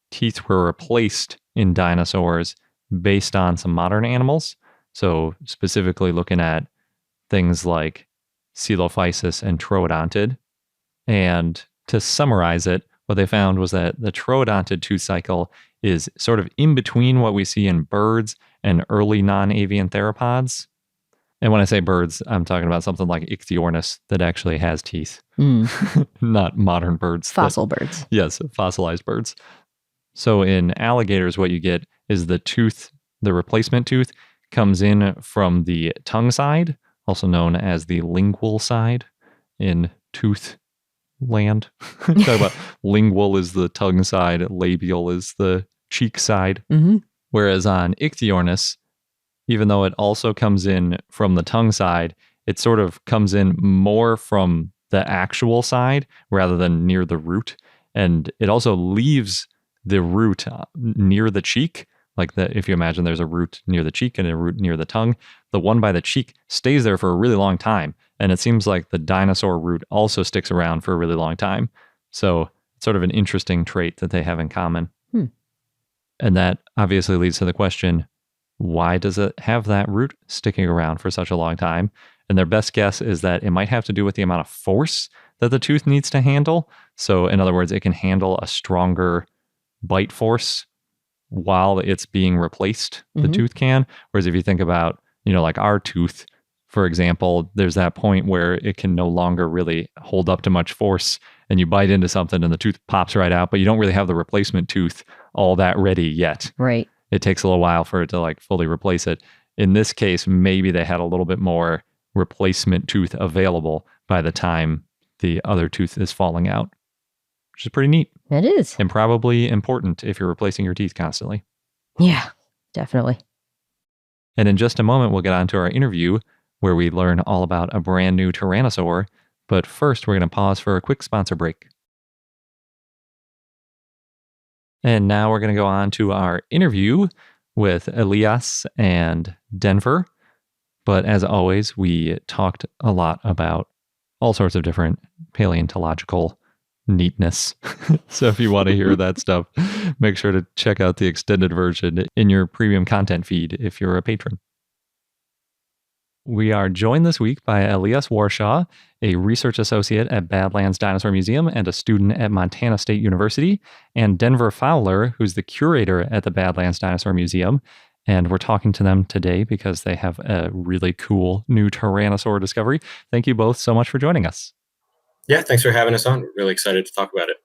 Speaker 1: teeth were replaced in dinosaurs based on some modern animals. So specifically looking at things like Coelophysis and Troodontid. And to summarize it, what they found was that the Troodontid tooth cycle is sort of in between what we see in birds and early non-avian theropods. And when I say birds, I'm talking about something like Ichthyornis that actually has teeth. Not modern birds.
Speaker 2: Fossil birds.
Speaker 1: Yes, fossilized birds. So in alligators, what you get is the tooth, the replacement tooth, comes in from the tongue side, also known as the lingual side in tooth land. Talk about lingual is the tongue side, labial is the cheek side.
Speaker 2: Mm-hmm.
Speaker 1: Whereas on Ichthyornis, even though it also comes in from the tongue side, it sort of comes in more from the actual side rather than near the root. And it also leaves the root near the cheek, like if you imagine there's a root near the cheek and a root near the tongue, the one by the cheek stays there for a really long time. And it seems like the dinosaur root also sticks around for a really long time. So it's sort of an interesting trait that they have in common. And that obviously leads to the question, why does it have that root sticking around for such a long time? And their best guess is that it might have to do with the amount of force that the tooth needs to handle. So in other words, it can handle a stronger bite force while it's being replaced, the tooth can. Whereas if you think about, like our tooth, for example, there's that point where it can no longer really hold up to much force and you bite into something and the tooth pops right out, but you don't really have the replacement tooth all that ready yet.
Speaker 2: Right.
Speaker 1: It takes a little while for it to like fully replace it. In this case, maybe they had a little bit more replacement tooth available by the time the other tooth is falling out, which is pretty neat.
Speaker 2: It is.
Speaker 1: And probably important if you're replacing your teeth constantly.
Speaker 2: Yeah, definitely.
Speaker 1: And in just a moment, we'll get on to our interview where we learn all about a brand new tyrannosaur. But first, we're going to pause for a quick sponsor break. And now we're going to go on to our interview with Elias and Denver. But as always, we talked a lot about all sorts of different paleontological neatness. So if you want to hear that stuff, make sure to check out the extended version in your premium content feed if you're a patron. We are joined this week by Elias Warshaw, a research associate at Badlands Dinosaur Museum and a student at Montana State University, and Denver Fowler, who's the curator at the Badlands Dinosaur Museum. And we're talking to them today because they have a really cool new tyrannosaur discovery. Thank you both so much for joining us.
Speaker 3: Yeah, thanks for having us on. We're really excited to talk about it.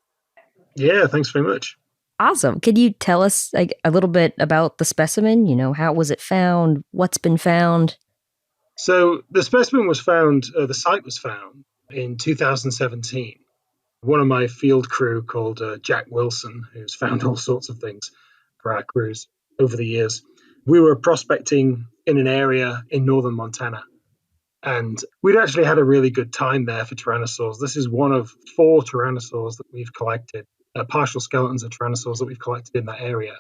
Speaker 4: Yeah, thanks very much.
Speaker 2: Awesome. Could you tell us a little bit about the specimen? How was it found? What's been found?
Speaker 4: So the specimen was found, the site was found in 2017. One of my field crew called Jack Wilson, who's found all sorts of things for our crews over the years. We were prospecting in an area in northern Montana, and we'd actually had a really good time there for tyrannosaurs. This is one of 4 tyrannosaurs that we've collected, partial skeletons of tyrannosaurs that we've collected in that area.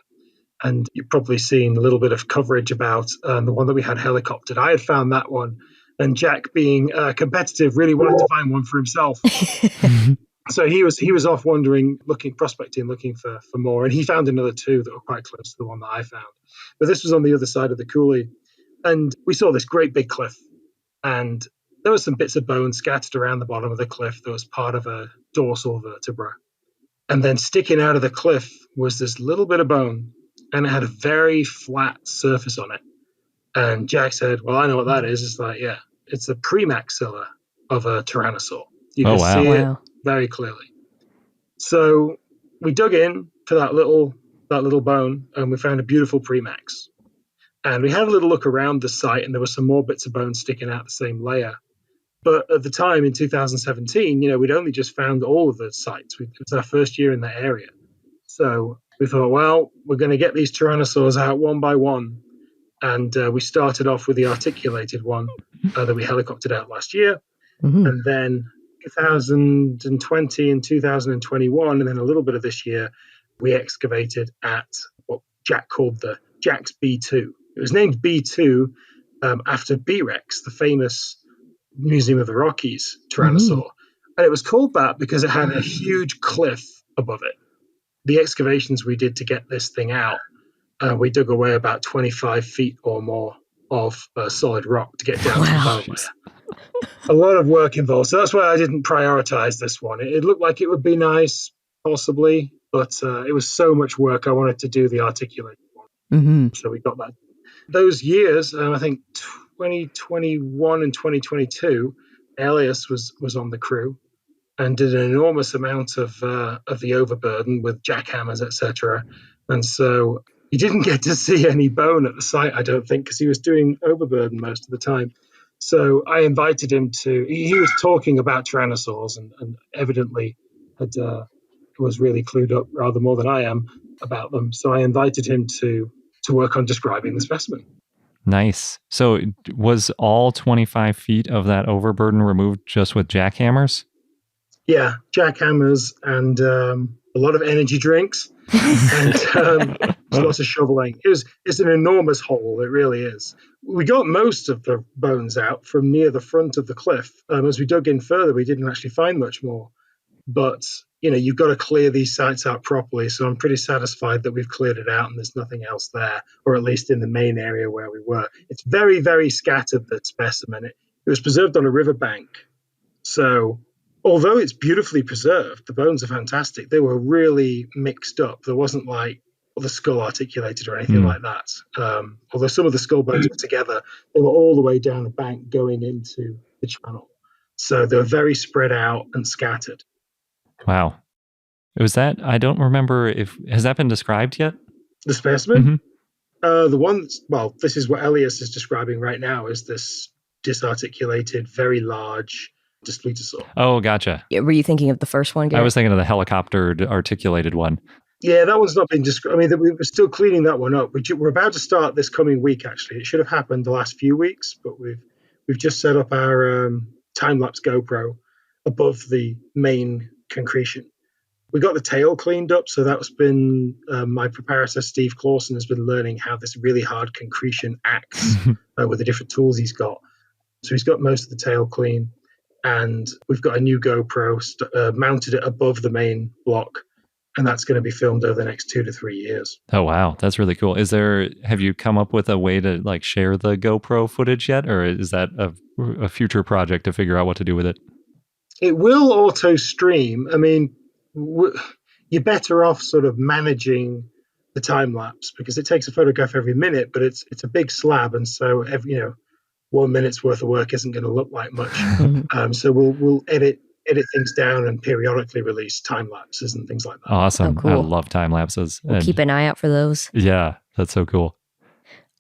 Speaker 4: And you've probably seen a little bit of coverage about the one that we had helicoptered. I had found that one, and Jack, being competitive, really wanted to find one for himself. So he was off wandering, prospecting, looking for more, and he found another 2 that were quite close to the one that I found. But this was on the other side of the coulee, and we saw this great big cliff, and there were some bits of bone scattered around the bottom of the cliff that was part of a dorsal vertebra. And then sticking out of the cliff was this little bit of bone, and it had a very flat surface on it. And Jack said, well, I know what that is. It's like, yeah, it's the premaxilla of a tyrannosaur. You can see it very clearly. So we dug in for that little bone, and we found a beautiful premax. And we had a little look around the site, and there were some more bits of bone sticking out the same layer. But at the time, in 2017, we'd only just found all of the sites. It was our first year in that area. So we thought, well, we're going to get these tyrannosaurs out one by one. And we started off with the articulated one that we helicoptered out last year. Mm-hmm. And then 2020 and 2021, and then a little bit of this year, we excavated at what Jack called the Jack's B2. It was named B2 after B-Rex, the famous Museum of the Rockies tyrannosaur. Mm-hmm. And it was called that because it had a huge cliff above it. The excavations we did to get this thing out, we dug away about 25 feet or more of solid rock to get down to the bone layer. A lot of work involved. So that's why I didn't prioritize this one. It looked like it would be nice, possibly, but it was so much work. I wanted to do the articulated one. Mm-hmm. So we got that. Those years, I think 2021 and 2022, Elias was on the crew and did an enormous amount of the overburden with jackhammers, etc. And so he didn't get to see any bone at the site, I don't think, because he was doing overburden most of the time. So I invited him he was talking about tyrannosaurs and evidently was really clued up rather more than I am about them. So I invited him to work on describing the specimen.
Speaker 1: Nice. So was all 25 feet of that overburden removed just with jackhammers?
Speaker 4: Yeah, jackhammers and a lot of energy drinks. And there's lots of shoveling. It's an enormous hole. It really is. We got most of the bones out from near the front of the cliff. As we dug in further, we didn't actually find much more. But you've got to clear these sites out properly. So I'm pretty satisfied that we've cleared it out and there's nothing else there, or at least in the main area where we were. It's very, very scattered, that specimen. It was preserved on a riverbank. So although it's beautifully preserved, the bones are fantastic. They were really mixed up. There wasn't like the skull articulated or anything like that. Although some of the skull bones were together, they were all the way down the bank going into the channel. So they were very spread out and scattered.
Speaker 1: Wow. Was that, I don't remember has that been described yet?
Speaker 4: The specimen?
Speaker 1: Mm-hmm.
Speaker 4: The one, this is what Elias is describing right now, is this disarticulated, very large Daspletosaur.
Speaker 1: Oh, gotcha.
Speaker 2: Were you thinking of the first one, Garrett?
Speaker 1: I was thinking of the helicopter articulated one.
Speaker 4: Yeah, that one's not been described. I mean, we're still cleaning that one up. We're about to start this coming week, actually. It should have happened the last few weeks, but we've just set up our time-lapse GoPro above the main concretion. We got the tail cleaned up, so that's been my preparator, Steve Clawson, has been learning how this really hard concretion acts with the different tools he's got. So he's got most of the tail clean, and we've got a new GoPro mounted it above the main block, and that's going to be filmed over the next 2 to 3 years.
Speaker 1: Oh, wow. That's really cool. Have you come up with a way to like share the GoPro footage yet? Or is that a future project to figure out what to do with it?
Speaker 4: It will auto stream. I mean, you're better off sort of managing the time lapse because it takes a photograph every minute, but it's a big slab. And so, 1 minute's worth of work isn't going to look like much. So we'll edit things down and periodically release time lapses and things like that.
Speaker 1: Awesome.
Speaker 2: Oh, cool.
Speaker 1: I love time lapses.
Speaker 2: We'll keep an eye out for those.
Speaker 1: Yeah, that's so cool.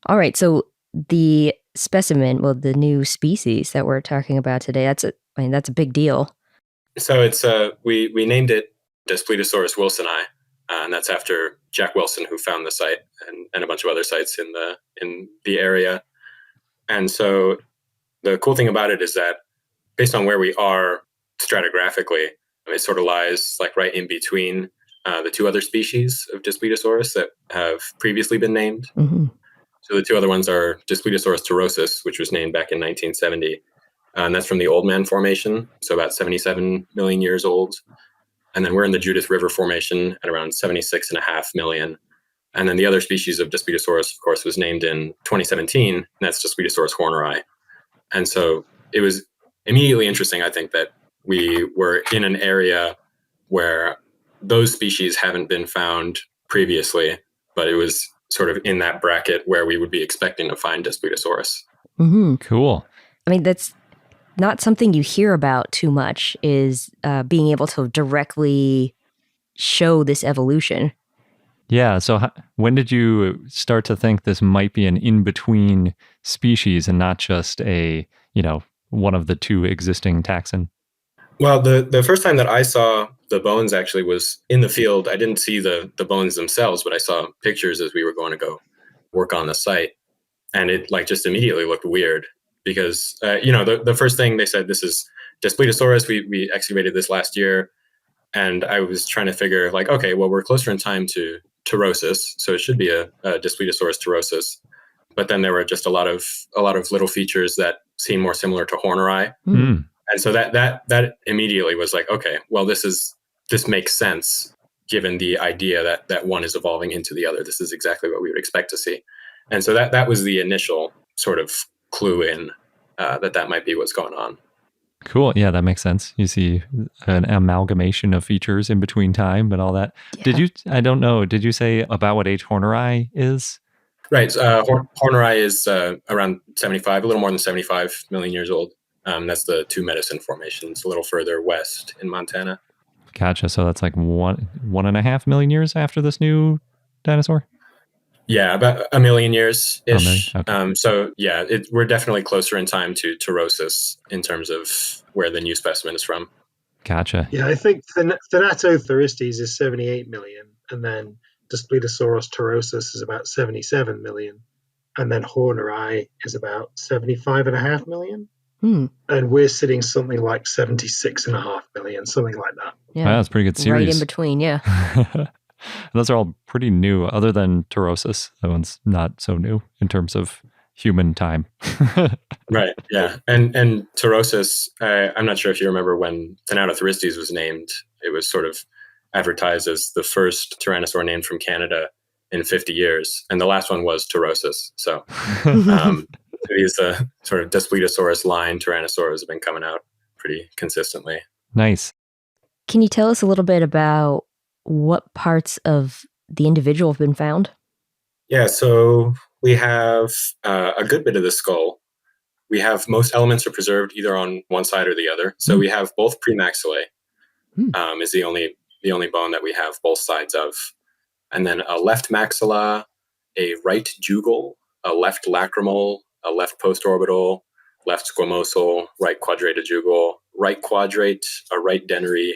Speaker 2: All right. So the specimen, the new species that we're talking about today, that's a big deal.
Speaker 3: So it's we named it Daspletosaurus wilsoni, and that's after Jack Wilson, who found the site and a bunch of other sites in the area. And so the cool thing about it is that based on where we are stratigraphically, it sort of lies like right in between the two other species of Daspletosaurus that have previously been named.
Speaker 2: Mm-hmm.
Speaker 3: So the two other ones are Daspletosaurus turosus, which was named back in 1970. And that's from the Old Man Formation, so about 77 million years old. And then we're in the Judith River Formation at around 76.5 million. And then the other species of Daspletosaurus, of course, was named in 2017, and that's Daspletosaurus horneri. And so it was immediately interesting, I think, that we were in an area where those species haven't been found previously, but it was sort of in that bracket where we would be expecting to find Daspletosaurus.
Speaker 2: Mm-hmm.
Speaker 1: Cool.
Speaker 2: I mean, that's not something you hear about too much, is being able to directly show this evolution.
Speaker 1: Yeah. So when did you start to think this might be an in-between species and not just one of the two existing taxon?
Speaker 3: Well, the first time that I saw the bones actually was in the field. I didn't see the bones themselves, but I saw pictures as we were going to go work on the site. And it just immediately looked weird because, the first thing they said, this is Daspletosaurus. We excavated this last year. And I was trying to figure okay, well, we're closer in time to turosus, so it should be a Daspletosaurus turosus. But then there were just a lot of little features that seem more similar to horneri.
Speaker 1: Mm.
Speaker 3: And so that immediately was okay, well, this makes sense given the idea that one is evolving into the other. This is exactly what we would expect to see. And so that was the initial sort of clue in that might be what's going on.
Speaker 1: Cool. Yeah, that makes sense. You see an amalgamation of features in between time and all that. Yeah. I don't know, did you say about what age horneri is?
Speaker 3: Right. Horneri is around 75, a little more than 75 million years old. That's the Two Medicine formations, a little further west in Montana.
Speaker 1: Gotcha. So that's like 1.5 million years after this new dinosaur?
Speaker 3: Yeah, about a million years-ish.
Speaker 1: Okay.
Speaker 3: So yeah, we're definitely closer in time to turosus in terms of where the new specimen is from.
Speaker 1: Gotha.
Speaker 4: Yeah, I think Thanatothuristes is 78 million, and then Daspletosaurus turosus is about 77 million, and then horneri is about 75.5 million. And we're sitting something like 76.5 million, something like that.
Speaker 2: Yeah,
Speaker 1: wow, that's a pretty good series.
Speaker 2: Right in between, yeah.
Speaker 1: Those are all pretty new, other than Taurosis. That one's not so new in terms of human time.
Speaker 3: Right. Yeah. And Taurosis, I'm not sure if you remember when Thanatothrystes was named, it was sort of advertised as the first tyrannosaur named from Canada in 50 years. And the last one was Taurosis. So these sort of Daspletosaurus line tyrannosaurs have been coming out pretty consistently.
Speaker 1: Nice.
Speaker 2: Can you tell us a little bit about what parts of the individual have been found?
Speaker 3: Yeah, so we have a good bit of the skull. We have most elements are preserved either on one side or the other. So we have both premaxillae, is the only bone that we have both sides of. And then a left maxilla, a right jugal, a left lacrimal, a left postorbital, left squamosal, right quadrate jugal, right quadrate, a right dennary,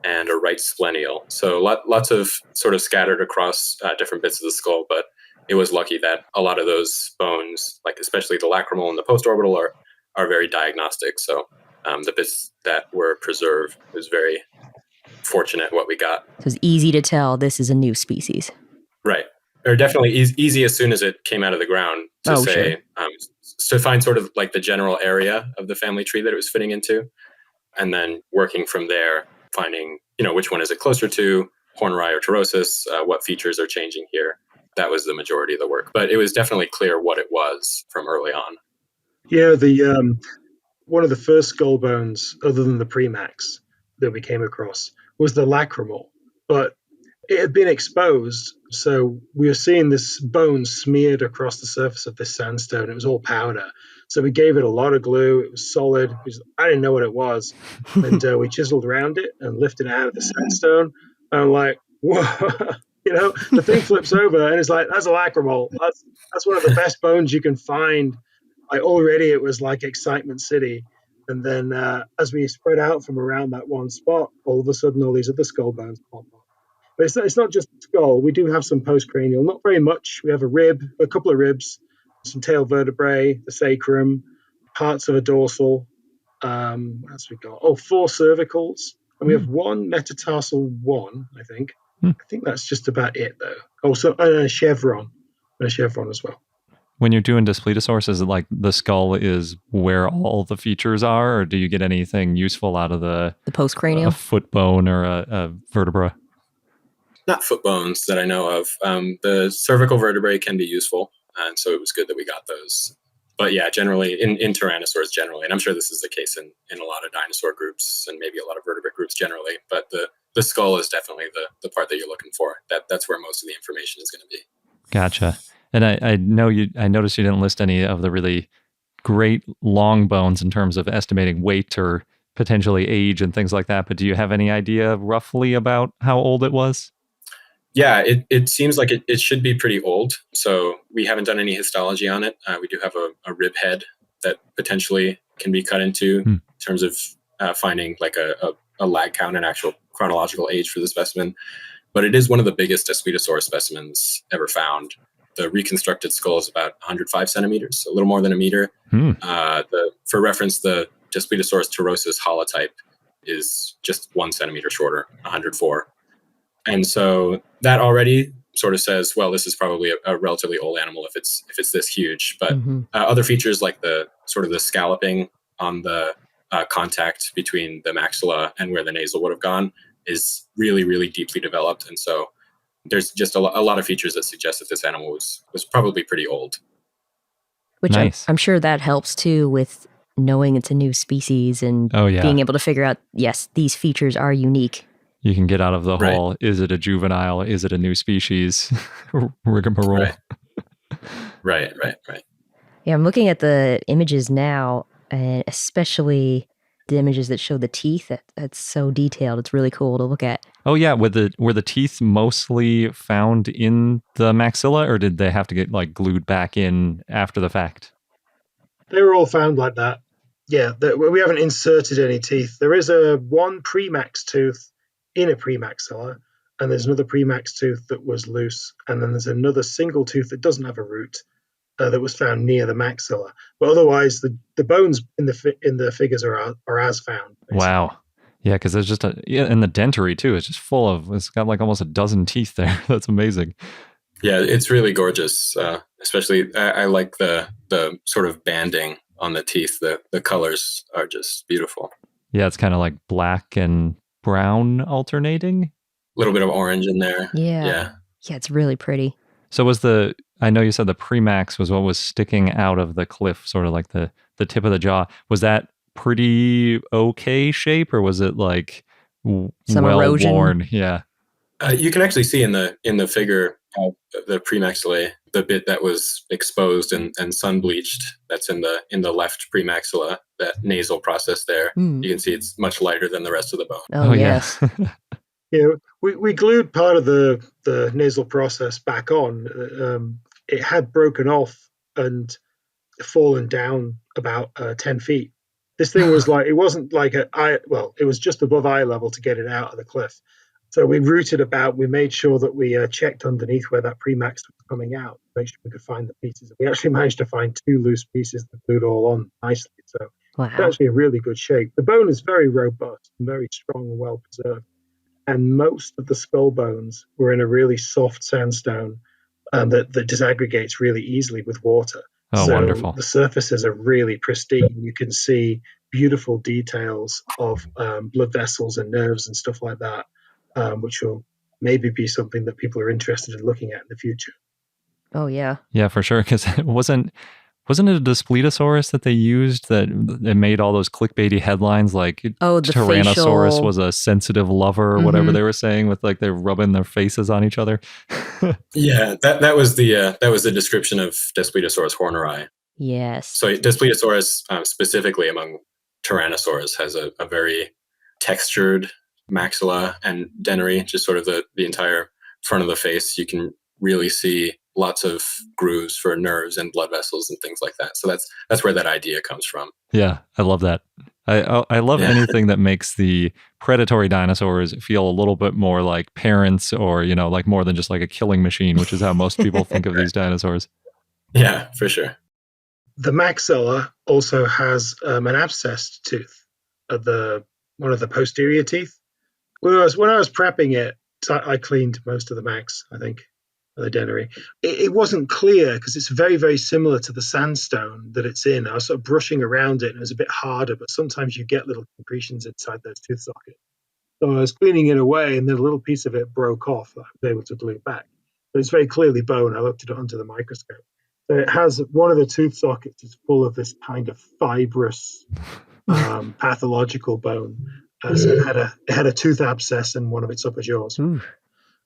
Speaker 3: and a right splenial. So lots of sort of scattered across different bits of the skull, but it was lucky that a lot of those bones, like especially the lacrimal and the postorbital, are very diagnostic. So the bits that were preserved, it was very fortunate what we got.
Speaker 2: So it's easy to tell this is a new species.
Speaker 3: Right. Or definitely easy as soon as it came out of the ground to say, to find sort of like the general area of the family tree that it was fitting into. And then working from there, finding, which one is it closer to, Horneri or Taurosis, what features are changing here. That was the majority of the work. But it was definitely clear what it was from early on.
Speaker 4: Yeah, the one of the first skull bones, other than the premax, that we came across was the lacrimal. But it had been exposed, so we were seeing this bone smeared across the surface of this sandstone. It was all powder. So we gave it a lot of glue. It was solid. I didn't know what it was. And we chiseled around it and lifted it out of the sandstone. And I'm like, whoa, the thing flips over and it's like, that's a lacrimal. That's one of the best bones you can find. Like already it was like Excitement City. And then as we spread out from around that one spot, all of a sudden all these other skull bones pop up. But it's not just the skull. We do have some postcranial, not very much. We have a couple of ribs, some tail vertebrae, the sacrum, parts of a dorsal. What else we got? 4 cervicals. And we have one metatarsal one, I think. I think that's just about it, though. Also, a chevron. And a chevron as well.
Speaker 1: When you're doing Daspletosaurus, is it like the skull is where all the features are, or do you get anything useful out of the
Speaker 2: postcranial?
Speaker 1: A foot bone or a vertebra?
Speaker 3: Not foot bones that I know of. The cervical vertebrae can be useful, and so it was good that we got those. But yeah, generally in tyrannosaurs generally, and I'm sure this is the case in a lot of dinosaur groups and maybe a lot of vertebrate groups generally, but the skull is definitely the part that you're looking for. That's where most of the information is going to be.
Speaker 1: Gotcha. And I noticed you didn't list any of the really great long bones in terms of estimating weight or potentially age and things like that, but do you have any idea roughly about how old it was?
Speaker 3: Yeah, it seems like it should be pretty old. So we haven't done any histology on it. We do have a rib head that potentially can be cut into in terms of finding like a lag count and actual chronological age for the specimen. But it is one of the biggest Daspletosaurus specimens ever found. The reconstructed skull is about 105 centimeters, a little more than a meter. For reference, the Daspletosaurus Taurosis holotype is just 1 centimeter shorter, 104. And so that already sort of says, well, this is probably a relatively old animal if it's this huge. But other features like the sort of the scalloping on the contact between the maxilla and where the nasal would have gone is really, really deeply developed. And so there's just a lot of features that suggest that this animal was probably pretty old.
Speaker 2: Which
Speaker 1: nice.
Speaker 2: I'm sure that helps too with knowing it's a new species and being able to figure out, yes, these features are unique.
Speaker 1: You can get out of the whole, is it a juvenile? Is it a new species? Rigmarole.
Speaker 3: Right.
Speaker 2: Yeah, I'm looking at the images now, and especially the images that show the teeth. That's so detailed. It's really cool to look at.
Speaker 1: Oh yeah, were the teeth mostly found in the maxilla, or did they have to get like glued back in after the fact?
Speaker 4: They were all found like that. Yeah, we haven't inserted any teeth. There is one premax tooth in a premaxilla, and there's another premax tooth that was loose, and then there's another single tooth that doesn't have a root that was found near the maxilla. But otherwise, the bones in the figures are as found. Basically.
Speaker 1: Wow. Yeah, because there's just and the dentary too. It's just full of. It's got like almost a dozen teeth there. That's amazing.
Speaker 3: Yeah, it's really gorgeous. Especially, I like the sort of banding on the teeth. The colors are just beautiful.
Speaker 1: Yeah, it's kind of like black and brown alternating.
Speaker 3: A little bit of orange in there.
Speaker 2: Yeah, it's really pretty.
Speaker 1: So I know you said the premax was what was sticking out of the cliff, sort of like the tip of the jaw. Was that pretty okay shape, or was it like
Speaker 2: Some erosion?
Speaker 1: Worn? Yeah.
Speaker 3: You can actually see in the figure of the premaxillae, the bit that was exposed and sun bleached. That's in the left premaxilla, that nasal process there. You can see it's much lighter than the rest of the bone.
Speaker 2: Oh yes.
Speaker 4: Yeah, we glued part of the nasal process back on. It had broken off and fallen down about 10 feet. This thing was like, it wasn't like it was just above eye level to get it out of the cliff. So we rooted about, we made sure that we checked underneath where that premax was coming out, to make sure we could find the pieces. We actually managed to find 2 loose pieces that glued all on nicely. So it's actually a really good shape. The bone is very robust and very strong and well preserved. And most of the skull bones were in a really soft sandstone that disaggregates really easily with water.
Speaker 1: Oh,
Speaker 4: so
Speaker 1: wonderful.
Speaker 4: The surfaces are really pristine. You can see beautiful details of blood vessels and nerves and stuff like that, which will maybe be something that people are interested in looking at in the future.
Speaker 2: Oh, yeah.
Speaker 1: Yeah, for sure. Because wasn't it a Daspletosaurus that they used that made all those clickbaity headlines like
Speaker 2: the
Speaker 1: Tyrannosaurus
Speaker 2: facial...
Speaker 1: was a sensitive lover or whatever they were saying, with like they're rubbing their faces on each other?
Speaker 3: Yeah, that was the description of Daspletosaurus horneri.
Speaker 2: Yes.
Speaker 3: So Daspletosaurus, specifically among tyrannosaurs, has a very textured maxilla and dentary, just sort of the entire front of the face. You can really see lots of grooves for nerves and blood vessels and things like that. So that's where that idea comes from.
Speaker 1: Yeah, I love that. I love anything that makes the predatory dinosaurs feel a little bit more like parents, or like more than just like a killing machine, which is how most people think of these dinosaurs.
Speaker 3: Yeah, for sure.
Speaker 4: The maxilla also has an abscessed tooth at one of the posterior teeth. When I was prepping it, I cleaned most of the max, I think, the dentary. It wasn't clear because it's very, very similar to the sandstone that it's in. I was sort of brushing around it and it was a bit harder, but sometimes you get little concretions inside those tooth sockets. So I was cleaning it away and then a little piece of it broke off. I was able to glue it back. But it's very clearly bone. I looked at it under the microscope. So it has one of the tooth sockets is full of this kind of fibrous pathological bone. So it had a tooth abscess in one of its upper jaws.
Speaker 2: Ooh.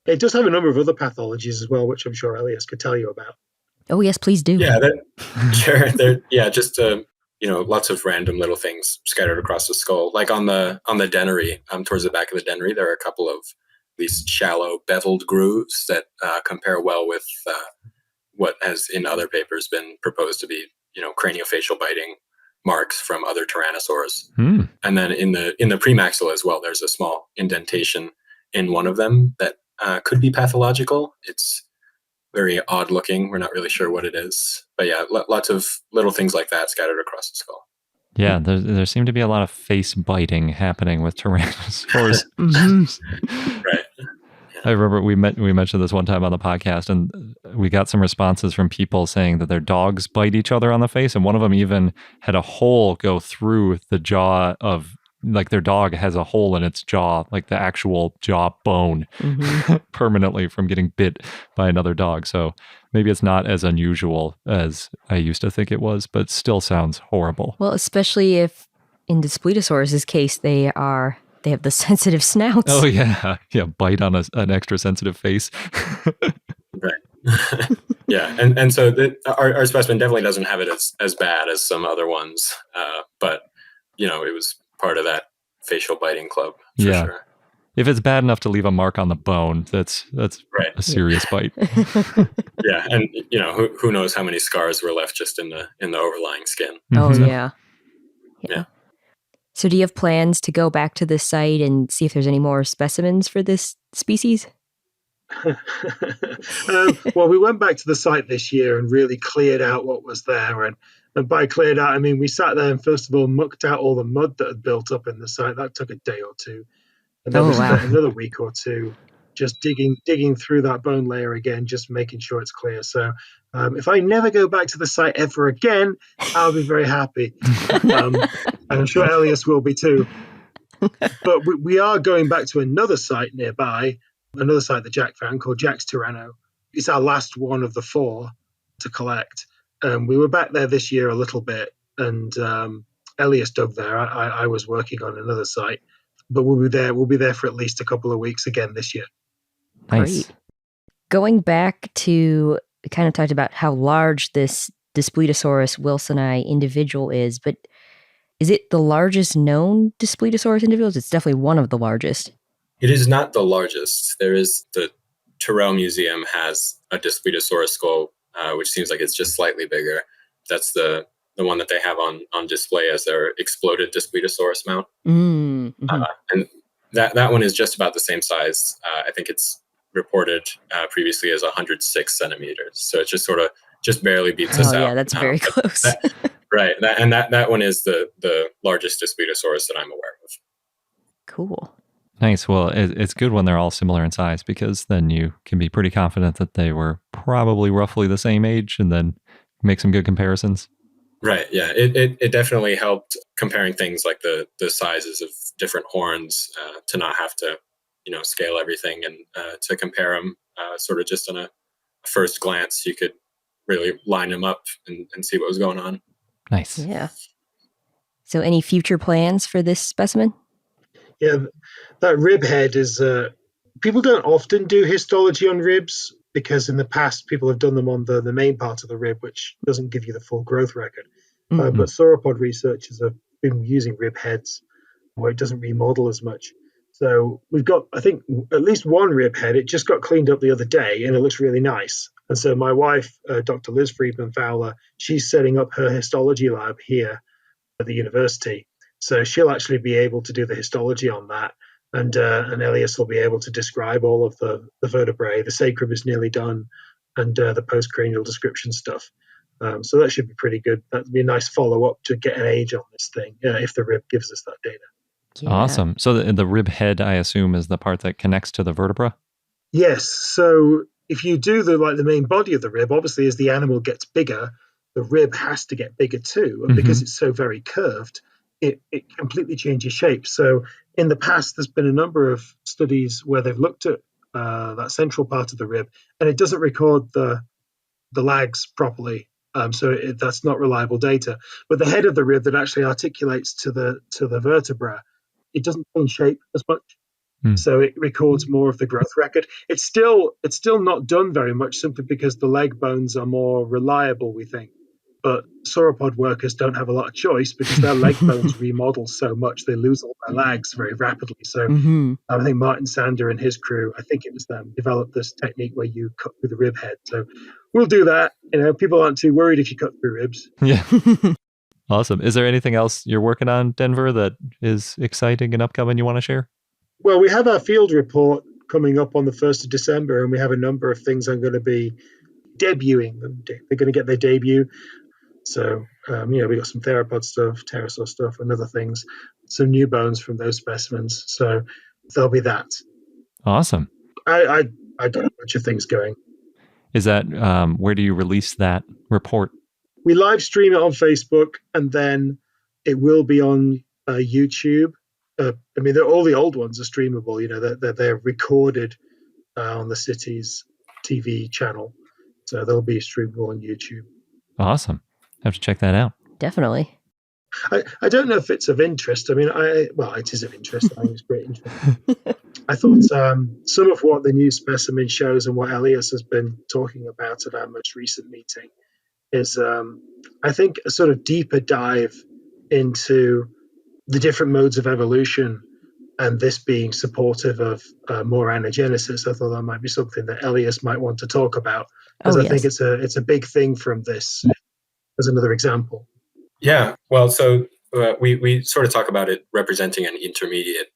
Speaker 4: It does have a number of other pathologies as well, which I'm sure Elias could tell you about.
Speaker 2: Oh, yes, please do.
Speaker 3: Yeah, sure. Just lots of random little things scattered across the skull. Like on the dentary, towards the back of the dentary, there are a couple of these shallow beveled grooves that compare well with what has in other papers been proposed to be, craniofacial biting marks from other tyrannosaurs. And then in the premaxilla as well, there's a small indentation in one of them that could be pathological. It's very odd looking. We're not really sure what it is. But yeah, lots of little things like that scattered across the skull.
Speaker 1: Yeah, there seemed to be a lot of face biting happening with tyrannosaurs.
Speaker 3: Right.
Speaker 1: I remember we mentioned this one time on the podcast, and we got some responses from people saying that their dogs bite each other on the face, and one of them even had a hole go through the jaw of, like, their dog has a hole in its jaw, like the actual jaw bone, permanently from getting bit by another dog. So maybe it's not as unusual as I used to think it was, but it still sounds horrible.
Speaker 2: Well, especially if in Daspletosaurus' case, they have the sensitive snouts.
Speaker 1: Oh, yeah. Yeah, bite on an extra sensitive face.
Speaker 3: Right. Yeah, and so our specimen definitely doesn't have it as bad as some other ones, but, it was part of that facial biting club, for sure.
Speaker 1: If it's bad enough to leave a mark on the bone, that's
Speaker 3: right.
Speaker 1: A serious bite.
Speaker 3: Yeah, and, who knows how many scars were left just in the overlying skin.
Speaker 2: Oh, yeah.
Speaker 3: Yeah.
Speaker 2: So do you have plans to go back to this site and see if there's any more specimens for this species?
Speaker 4: Well, we went back to the site this year and really cleared out what was there. And And by cleared out, I mean we sat there and first of all mucked out all the mud that had built up in the site. That took a day or two. And then we spent another week or two just digging through that bone layer again, just making sure it's clear. So if I never go back to the site ever again, I'll be very happy. And I'm sure Elias will be too. But we are going back to another site nearby, another site that Jack found called Jack's Tyranno. It's our last one of the 4 to collect. We were back there this year a little bit, and Elias dug there. I was working on another site, but we'll be there. We'll be there for at least a couple of weeks again this year.
Speaker 1: Nice.
Speaker 2: Great. Going back to, we kind of talked about how large this Daspletosaurus wilsoni individual is, but is it the largest known Daspletosaurus individuals? It's definitely one of the largest.
Speaker 3: It is not the largest. There is the Terrell Museum has a Daspletosaurus skull, which seems like it's just slightly bigger. That's the one that they have on display as their exploded Daspletosaurus mount.
Speaker 2: Mm-hmm.
Speaker 3: And that one is just about the same size. I think it's reported previously as 106 centimeters. So it just sort of just barely beats us out.
Speaker 2: Yeah, that's very close.
Speaker 3: Right. That one is the largest Daspletosaurus that I'm aware of.
Speaker 2: Cool.
Speaker 1: Nice. Well, it's good when they're all similar in size, because then you can be pretty confident that they were probably roughly the same age and then make some good comparisons.
Speaker 3: Right. Yeah. It definitely helped comparing things like the sizes of different horns to not have to, scale everything and to compare them sort of just on a first glance. You could really line them up and see what was going on.
Speaker 1: Nice.
Speaker 2: Yeah. So any future plans for this specimen?
Speaker 4: Yeah, that rib head is, people don't often do histology on ribs because in the past people have done them on the main part of the rib, which doesn't give you the full growth record.
Speaker 2: Mm-hmm.
Speaker 4: But theropod researchers have been using rib heads where it doesn't remodel as much. So we've got, I think, at least one rib head. It just got cleaned up the other day and it looks really nice. And so my wife, Dr. Liz Friedman Fowler, she's setting up her histology lab here at the university. So she'll actually be able to do the histology on that. And Elias will be able to describe all of the vertebrae. The sacrum is nearly done, and the postcranial description stuff. So that should be pretty good. That'd be a nice follow-up to get an age on this thing, if the rib gives us that data.
Speaker 2: Yeah.
Speaker 1: Awesome. So the rib head, I assume, is the part that connects to the vertebra?
Speaker 4: Yes. So if you do the main body of the rib, obviously as the animal gets bigger, the rib has to get bigger too. And because it's so very curved, it completely changes shape. So in the past, there's been a number of studies where they've looked at that central part of the rib, and it doesn't record the lags properly. So that's not reliable data. But the head of the rib that actually articulates to the vertebra, it doesn't change shape as much. So it records more of the growth record. It's still not done very much, simply because the leg bones are more reliable, we think. But sauropod workers don't have a lot of choice because their leg bones remodel so much, they lose all their legs very rapidly. So I think Martin Sander and his crew, I think it was them, developed this technique where you cut through the rib head. So we'll do that. People aren't too worried if you cut through ribs.
Speaker 1: Yeah. Awesome. Is there anything else you're working on, Denver, that is exciting and upcoming you want to share?
Speaker 4: Well, we have our field report coming up on the 1st of December, and we have a number of things I'm going to be debuting. They're going to get their debut. So, we got some theropod stuff, pterosaur stuff, and other things, some new bones from those specimens. So there'll be that.
Speaker 1: Awesome.
Speaker 4: I got a bunch of things going.
Speaker 1: Is that, where do you release that report?
Speaker 4: We live stream it on Facebook, and then it will be on YouTube. All the old ones are streamable. They're recorded on the city's TV channel, so they'll be streamable on YouTube.
Speaker 1: Awesome. I have to check that out.
Speaker 2: Definitely.
Speaker 4: I don't know if it's of interest. It is of interest. I think it's great interest. I thought some of what the new specimen shows and what Elias has been talking about at our most recent meeting is, I think, a sort of deeper dive into the different modes of evolution, and this being supportive of more anagenesis. I thought that might be something that Elias might want to talk about, because I think it's a big thing from this, as another example.
Speaker 3: Yeah, well, so we sort of talk about it representing an intermediate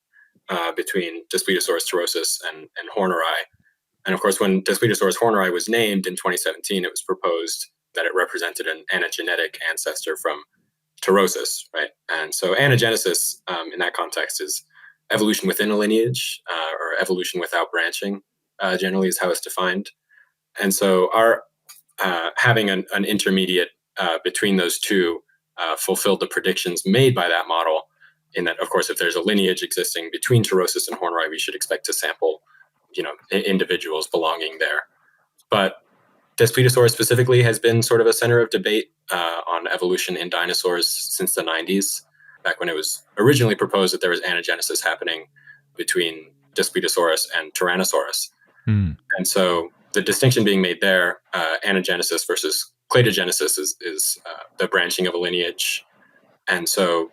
Speaker 3: between Daspletosaurus turosus and Horneri. And of course, when Daspletosaurus horneri was named in 2017, it was proposed that it represented an anagenetic ancestor from Taurosis, right? And so anagenesis in that context is evolution within a lineage or evolution without branching, generally is how it's defined. And so our having an intermediate between those two fulfilled the predictions made by that model, in that, of course, if there's a lineage existing between Taurosis and Horneri, we should expect to sample, individuals belonging there. But Daspletosaurus specifically has been sort of a center of debate on evolution in dinosaurs since the 90s, back when it was originally proposed that there was anagenesis happening between Daspletosaurus and Tyrannosaurus. And so the distinction being made there, anagenesis versus cladogenesis, is the branching of a lineage. And so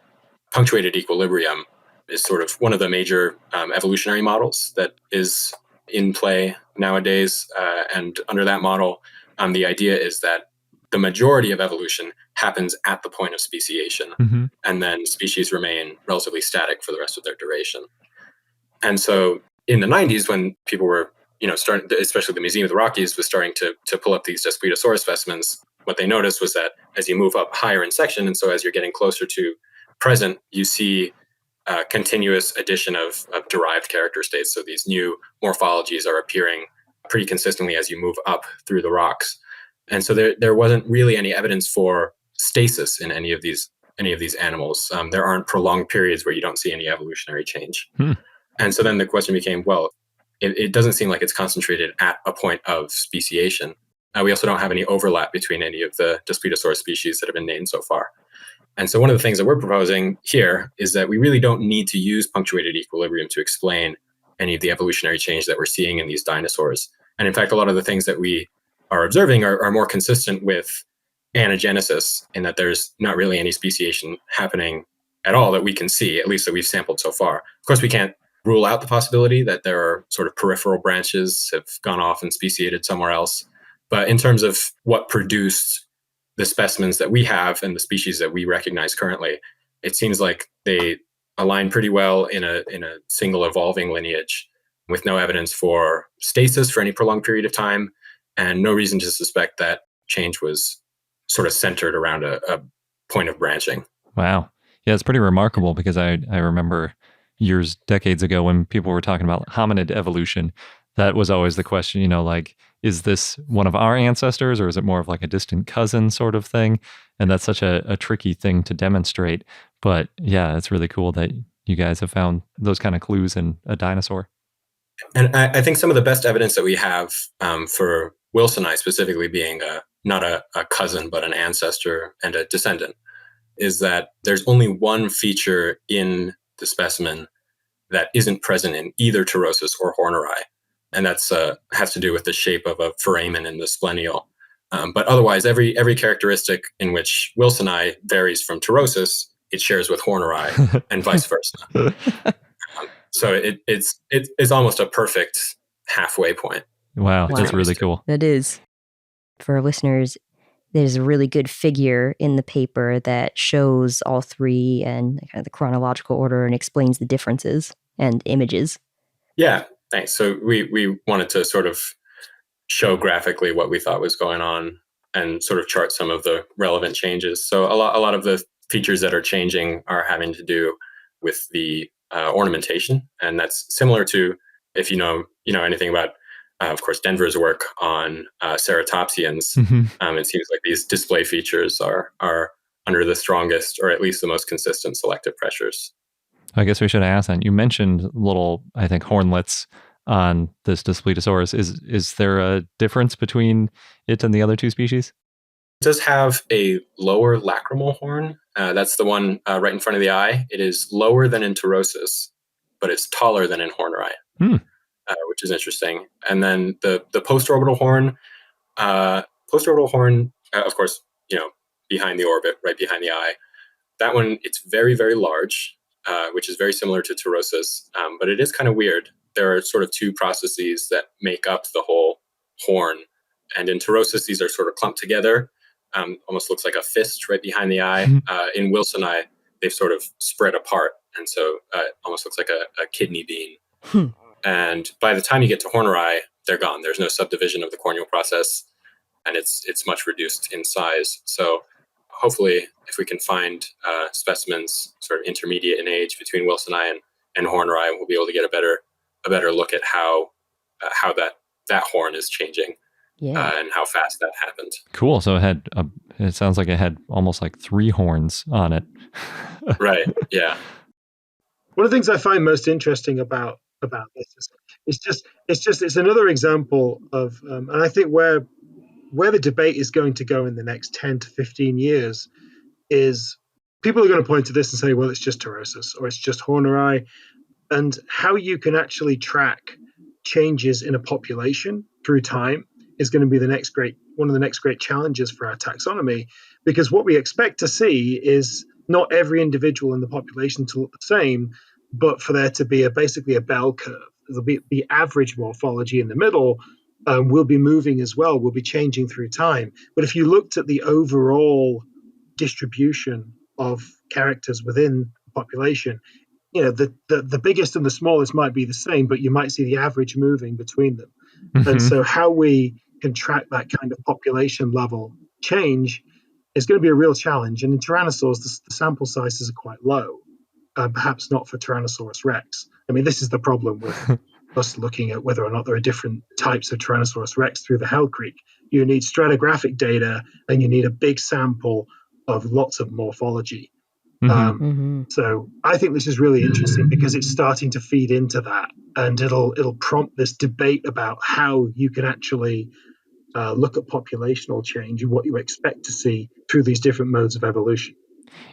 Speaker 3: punctuated equilibrium is sort of one of the major evolutionary models that is in play nowadays. And under that model, the idea is that the majority of evolution happens at the point of speciation, and then species remain relatively static for the rest of their duration. And so in the 90s, when people were starting, especially the Museum of the Rockies was starting to pull up these Daspletosaurus specimens, what they noticed was that as you move up higher in section, and so as you're getting closer to present, you see continuous addition of derived character states. So these new morphologies are appearing pretty consistently as you move up through the rocks. And so there wasn't really any evidence for stasis in any of these animals. There aren't prolonged periods where you don't see any evolutionary change. And so then the question became, well, it doesn't seem like it's concentrated at a point of speciation. We also don't have any overlap between any of the Daspletosaurus species that have been named so far. And so one of the things that we're proposing here is that we really don't need to use punctuated equilibrium to explain any of the evolutionary change that we're seeing in these dinosaurs. And in fact, a lot of the things that we are observing are more consistent with anagenesis, in that there's not really any speciation happening at all that we can see, at least that we've sampled so far. Of course, we can't rule out the possibility that there are sort of peripheral branches have gone off and speciated somewhere else. But in terms of what produced the specimens that we have and the species that we recognize currently, it seems like they align pretty well in a single evolving lineage, with no evidence for stasis for any prolonged period of time, and no reason to suspect that change was sort of centered around a point of branching.
Speaker 1: Wow. Yeah, it's pretty remarkable, because I remember decades ago when people were talking about hominid evolution, that was always the question, like, is this one of our ancestors, or is it more of like a distant cousin sort of thing? And that's such a tricky thing to demonstrate. But yeah, it's really cool that you guys have found those kind of clues in a dinosaur.
Speaker 3: And I think some of the best evidence that we have for wilsoni specifically being not a cousin, but an ancestor and a descendant, is that there's only one feature in the specimen that isn't present in either Taurosis or Horneri. And that's has to do with the shape of a foramen in the splenial. But otherwise, every characteristic in which wilsoni varies from Taurosis, it shares with Horneri, and vice versa. So it's almost a perfect halfway point.
Speaker 1: Wow, that's really cool.
Speaker 2: That is. For our listeners, there's a really good figure in the paper that shows all three and kind of the chronological order and explains the differences and images.
Speaker 3: Yeah, thanks. So we wanted to sort of show graphically what we thought was going on and sort of chart some of the relevant changes. So a lot of the features that are changing are having to do with the ornamentation, and that's similar to, if you know anything about, of course, Denver's work on ceratopsians. It seems like these display features are under the strongest, or at least the most consistent, selective pressures.
Speaker 1: I guess we should ask that. You mentioned little, I think, hornlets on this Daspletosaurus. Is there a difference between it and the other two species?
Speaker 3: It does have a lower lacrimal horn. That's the one right in front of the eye. It is lower than in Taurosis, but it's taller than in Horneri, which is interesting. And then the postorbital horn, of course, behind the orbit, right behind the eye. That one, it's very, very large, which is very similar to Taurosis, but it is kind of weird. There are sort of two processes that make up the whole horn. And in Taurosis, these are sort of clumped together. Almost looks like a fist right behind the eye. In wilsoni, they've sort of spread apart, and so it almost looks like a kidney bean. And by the time you get to Horneri, they're gone. There's no subdivision of the corneal process. and it's much reduced in size. So hopefully, if we can find specimens sort of intermediate in age between wilsoni and horneri, we'll be able to get a better look at how that horn is changing.
Speaker 2: Yeah.
Speaker 3: And how fast that happened.
Speaker 1: Cool. So it sounds like it had almost like 3 horns on it.
Speaker 3: Right. Yeah.
Speaker 4: One of the things I find most interesting about this is it's another example of, and I think where the debate is going to go in the next 10 to 15 years is people are going to point to this and say, well, it's just Pterosaurus or it's just Horneri, and how you can actually track changes in a population through time is going to be one of the next great challenges for our taxonomy, because what we expect to see is not every individual in the population to look the same, but for there to be basically a bell curve. There'll be the average morphology in the middle will be moving as well, will be changing through time. But if you looked at the overall distribution of characters within the population, the biggest and the smallest might be the same, but you might see the average moving between them. Mm-hmm. And so how we can track that kind of population level change is going to be a real challenge. And in tyrannosaurs, the sample sizes are quite low, perhaps not for Tyrannosaurus rex. I mean, this is the problem with us looking at whether or not there are different types of Tyrannosaurus rex through the Hell Creek. You need stratigraphic data, and you need a big sample of lots of morphology. So I think this is really interesting because it's starting to feed into that, and it'll prompt this debate about how you can actually look at populational change and what you expect to see through these different modes of evolution.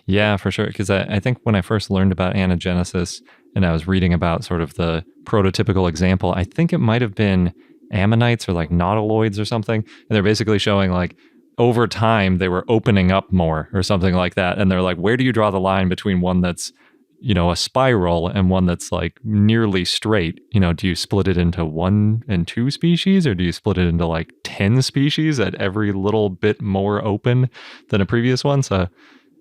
Speaker 1: Yeah, for sure. Because I think when I first learned about anagenesis and I was reading about sort of the prototypical example, I think it might have been ammonites or like nautiloids or something. And they're basically showing like over time they were opening up more or something like that. And they're like, where do you draw the line between one that's, a spiral and one that's like nearly straight? Do you split it into 1 and 2 species, or do you split it into like 10 species at every little bit more open than a previous one? So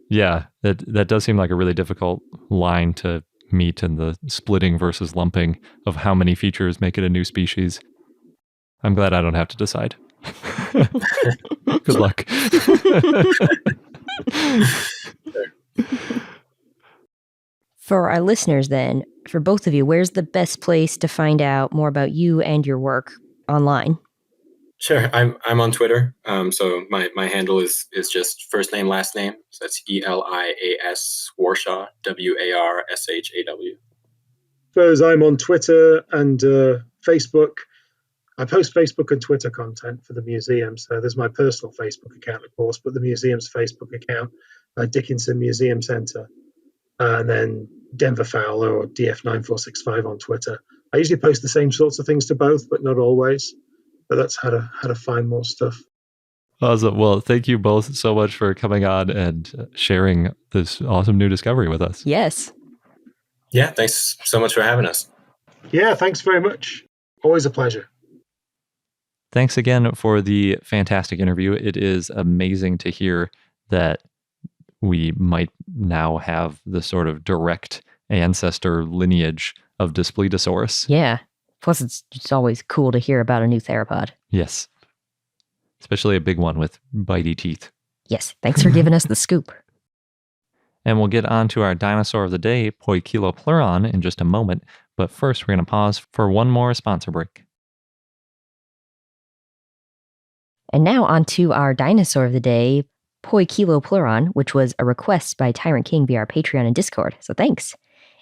Speaker 1: yeah, that does seem like a really difficult line to meet in the splitting versus lumping of how many features make it a new species. I'm glad I don't have to decide. Good luck.
Speaker 2: For our listeners then, for both of you, where's the best place to find out more about you and your work online?
Speaker 3: Sure. I'm on Twitter. So my handle is just first name, last name. So that's Elias Warshaw, Warshaw.
Speaker 4: Suppose I'm on Twitter and Facebook. I post Facebook and Twitter content for the museum. So there's my personal Facebook account, of course, but the museum's Facebook account, Dickinson Museum Center, and then Denver Fowler or DF9465 on Twitter. I usually post the same sorts of things to both, but not always. But that's how to find more stuff.
Speaker 1: Awesome. Well, thank you both so much for coming on and sharing this awesome new discovery with us.
Speaker 2: Yes.
Speaker 3: Yeah, thanks so much for having us.
Speaker 4: Yeah, thanks very much. Always a pleasure.
Speaker 1: Thanks again for the fantastic interview. It is amazing to hear that we might now have the sort of direct ancestor lineage of Daspletosaurus.
Speaker 2: Yeah. Plus, it's just always cool to hear about a new theropod.
Speaker 1: Yes. Especially a big one with bitey teeth.
Speaker 2: Yes. Thanks for giving us the scoop.
Speaker 1: And we'll get on to our dinosaur of the day, Poekilopleuron, in just a moment. But first, we're going to pause for one more sponsor break.
Speaker 2: And now on to our dinosaur of the day, Poekilopleuron, which was a request by Tyrant King via our Patreon and Discord. So thanks.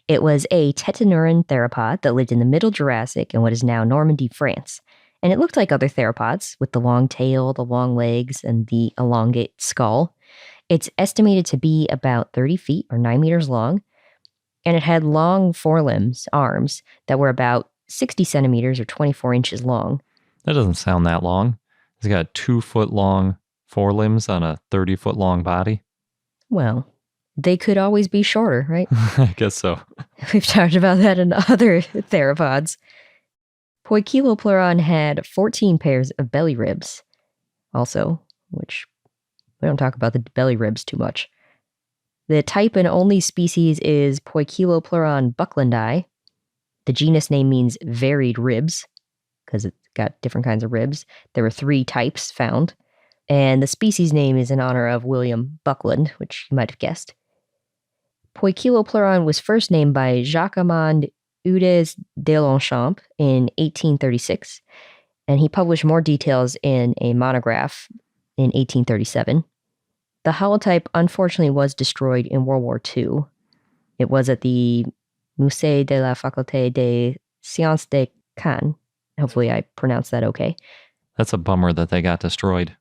Speaker 2: It was a Tetanuran theropod that lived in the Middle Jurassic in what is now Normandy, France. And it looked like other theropods, with the long tail, the long legs, and the elongate skull. It's estimated to be about 30 feet or 9 meters long, and it had long forelimbs, arms, that were about 60 centimeters or 24 inches long.
Speaker 1: That doesn't sound that long. It's got 2-foot long forelimbs on a 30-foot long body.
Speaker 2: Well, they could always be shorter, right?
Speaker 1: I guess so.
Speaker 2: We've talked about that in other theropods. Poekilopleuron had 14 pairs of belly ribs, also, which we don't talk about the belly ribs too much. The type and only species is Poekilopleuron bucklandii. The genus name means varied ribs, because it's got different kinds of ribs. There were 3 types found. And the species name is in honor of William Buckland, which you might have guessed. Poekilopleuron was first named by Jacques-Amand Eudes de Longchamp in 1836, and he published more details in a monograph in 1837. The holotype unfortunately was destroyed in World War II. It was at the Musée de la Faculté des Sciences de Caen. Hopefully I pronounced that okay.
Speaker 1: That's a bummer that they got destroyed.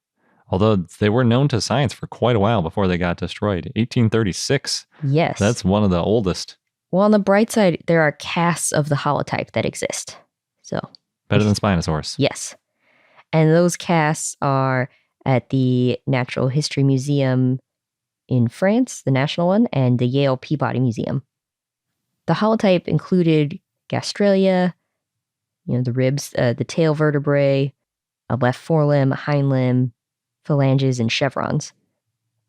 Speaker 1: Although they were known to science for quite a while before they got destroyed. 1836.
Speaker 2: Yes.
Speaker 1: That's one of the oldest.
Speaker 2: Well, on the bright side, there are casts of the holotype that exist. So
Speaker 1: Better than Spinosaurus.
Speaker 2: yes. And those casts are at the Natural History Museum in France, the national one, and the Yale Peabody Museum. The holotype included gastralia, the ribs, the tail vertebrae, a left forelimb, hind limb, phalanges, and chevrons.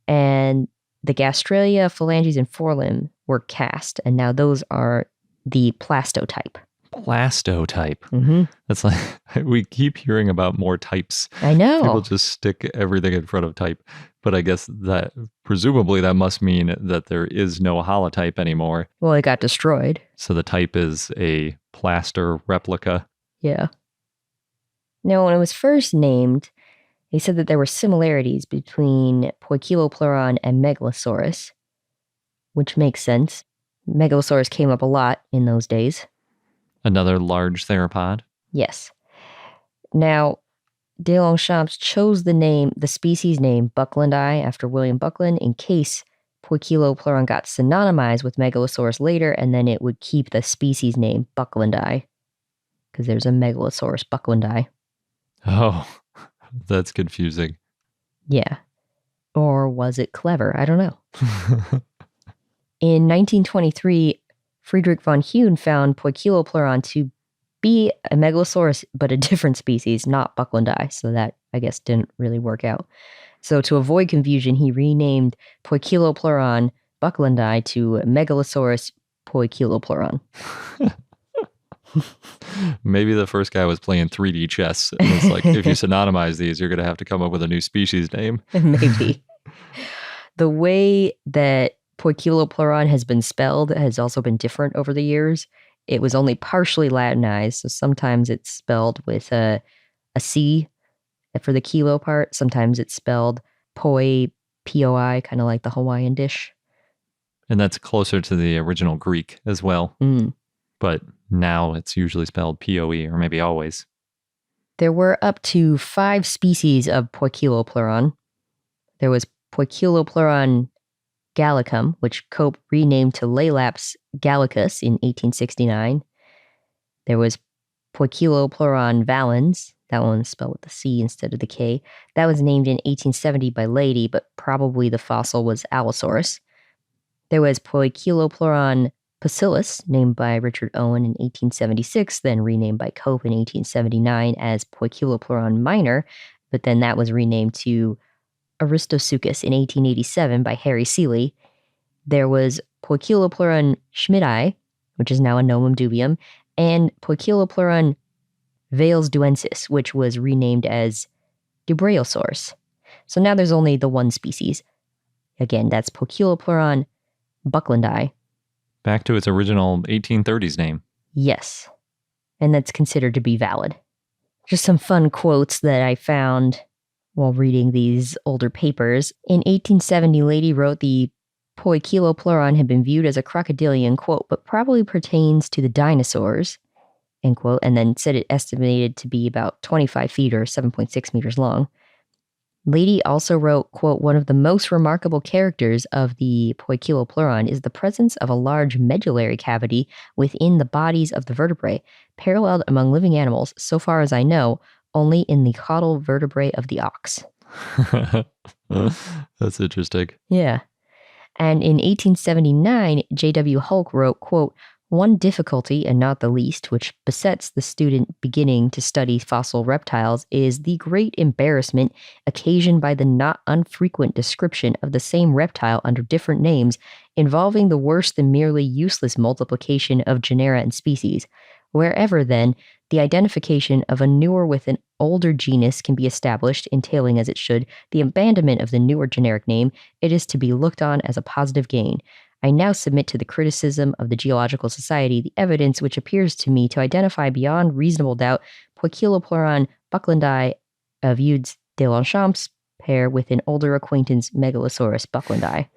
Speaker 2: And the gastralia, phalanges, and forelimb were cast, and now those are the plastotype.
Speaker 1: Plastotype.
Speaker 2: Mm-hmm.
Speaker 1: That's like, we keep hearing about more types.
Speaker 2: I know.
Speaker 1: People just stick everything in front of type. But I guess that, presumably that must mean that there is no holotype anymore.
Speaker 2: Well, it got destroyed.
Speaker 1: So the type is a plaster replica.
Speaker 2: Yeah. Now, when it was first named, they said that there were similarities between Poekilopleuron and Megalosaurus, which makes sense. Megalosaurus came up a lot in those days.
Speaker 1: Another large theropod.
Speaker 2: Yes. Now, de Longchamp chose the species name bucklandii after William Buckland in case Poekilopleuron got synonymized with Megalosaurus later, and then it would keep the species name bucklandii because there's a Megalosaurus bucklandii.
Speaker 1: Oh, that's confusing.
Speaker 2: Yeah. Or was it clever? I don't know. In 1923, Friedrich von Huene found Poekilopleuron to be a Megalosaurus, but a different species, not bucklandii. So that, I guess, didn't really work out. So to avoid confusion, he renamed Poekilopleuron bucklandii to Megalosaurus Poekilopleuron.
Speaker 1: Maybe the first guy was playing 3D chess. And it's like, if you synonymize these, you're going to have to come up with a new species name.
Speaker 2: Maybe. The way that Poekilopleuron has been spelled has also been different over the years. It was only partially Latinized, so sometimes it's spelled with a C for the kilo part. Sometimes it's spelled poi, P-O-I, kind of like the Hawaiian dish.
Speaker 1: And that's closer to the original Greek as well.
Speaker 2: Mm.
Speaker 1: But now it's usually spelled P-O-E, or maybe always.
Speaker 2: There were up to 5 species of Poekilopleuron. There was Poekilopleuron gallicum, which Cope renamed to Laelaps gallicus in 1869. There was Poekilopleuron valens. That one's spelled with the C instead of the K. That was named in 1870 by Leidy, but probably the fossil was Allosaurus. There was Poekilopleuron Pusillus, named by Richard Owen in 1876, then renamed by Cope in 1879 as Poekilopleuron minor, but then that was renamed to Aristosuchus in 1887 by Harry Seeley. There was Poekilopleuron schmidti, which is now a Nomum dubium, and Poekilopleuron valesduensis, which was renamed as Dubraeosaurus. So now there's only the one species. Again, that's Poekilopleuron bucklandii.
Speaker 1: Back to its original 1830s name.
Speaker 2: Yes, and that's considered to be valid. Just some fun quotes that I found while reading these older papers. In 1870, Leidy wrote the Poekilopleuron had been viewed as a crocodilian, quote, but probably pertains to the dinosaurs, end quote, and then said it estimated to be about 25 feet or 7.6 meters long. Leidy also wrote, quote, one of the most remarkable characters of the Poekilopleuron is the presence of a large medullary cavity within the bodies of the vertebrae, paralleled among living animals, so far as I know, only in the caudal vertebrae of the ox.
Speaker 1: That's interesting.
Speaker 2: Yeah. And in 1879, J.W. Hulk wrote, quote, one difficulty, and not the least, which besets the student beginning to study fossil reptiles is the great embarrassment occasioned by the not unfrequent description of the same reptile under different names, involving the worse than merely useless multiplication of genera and species. Wherever, then, the identification of a newer with an older genus can be established, entailing as it should the abandonment of the newer generic name, it is to be looked on as a positive gain. I now submit to the criticism of the Geological Society the evidence which appears to me to identify beyond reasonable doubt Poekilopleuron bucklandii of Eudes de Longchamp's pair with an older acquaintance Megalosaurus bucklandii.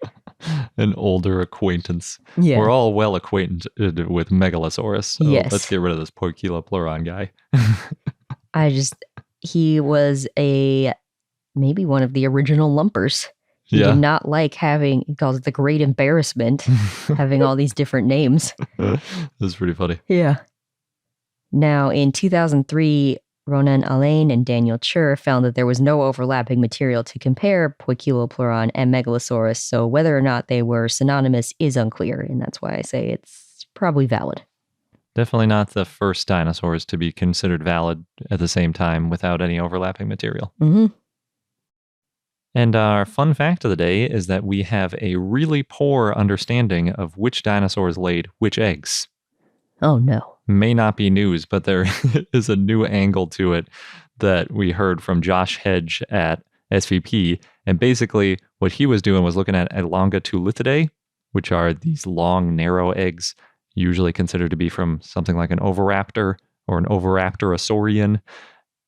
Speaker 1: An older acquaintance.
Speaker 2: Yeah.
Speaker 1: We're all well acquainted with Megalosaurus, so
Speaker 2: Yes.
Speaker 1: let's get rid of this Poekilopleuron guy.
Speaker 2: He was maybe one of the original lumpers. He did not like having, he calls it the great embarrassment, having all these different names.
Speaker 1: This is pretty funny.
Speaker 2: Yeah. Now, in 2003, Ronan Alain and Daniel Chur found that there was no overlapping material to compare Poekilopleuron and Megalosaurus, so whether or not they were synonymous is unclear, and that's why I say it's probably valid.
Speaker 1: Definitely not the first dinosaurs to be considered valid at the same time without any overlapping material.
Speaker 2: Mm-hmm.
Speaker 1: And our fun fact of the day is that we have a really poor understanding of which dinosaurs laid which eggs.
Speaker 2: Oh, no.
Speaker 1: May not be news, but there is a new angle to it that we heard from Josh Hedge at SVP. And basically, what he was doing was looking at elongatulithidae, which are these long, narrow eggs, usually considered to be from something like an oviraptor or an oviraptorosaurian.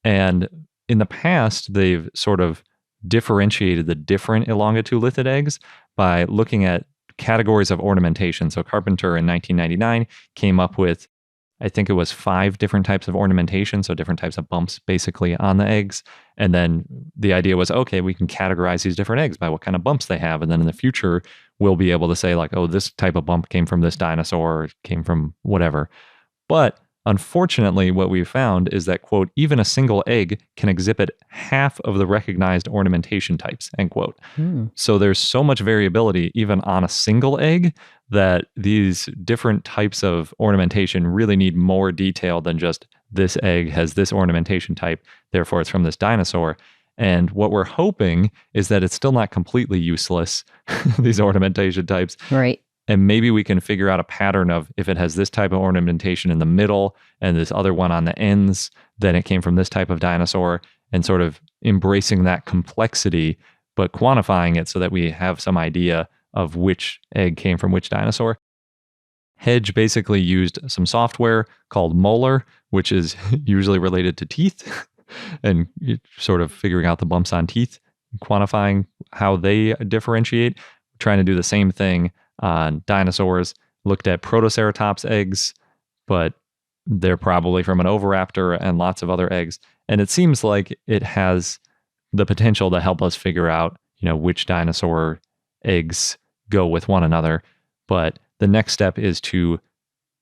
Speaker 1: And in the past, they've sort of differentiated the different elongatulithid eggs by looking at categories of ornamentation. So Carpenter in 1999 came up with, I think it was 5 different types of ornamentation, so different types of bumps basically on the eggs. And then the idea was, okay, we can categorize these different eggs by what kind of bumps they have. And then in the future, we'll be able to say like, oh, this type of bump came from this dinosaur, or came from whatever. But unfortunately, what we found is that, quote, even a single egg can exhibit half of the recognized ornamentation types, end quote. So there's so much variability even on a single egg that these different types of ornamentation really need more detail than just this egg has this ornamentation type, therefore it's from this dinosaur. And what we're hoping is that it's still not completely useless, these ornamentation types.
Speaker 2: Right.
Speaker 1: And maybe we can figure out a pattern of if it has this type of ornamentation in the middle and this other one on the ends, then it came from this type of dinosaur, and sort of embracing that complexity, but quantifying it so that we have some idea of which egg came from which dinosaur. Hedge basically used some software called Molar, which is usually related to teeth, and sort of figuring out the bumps on teeth, quantifying how they differentiate, trying to do the same thing on dinosaurs. Looked at Protoceratops eggs, but they're probably from an oviraptor, and lots of other eggs. And it seems like it has the potential to help us figure out, which dinosaur eggs go with one another. But the next step is to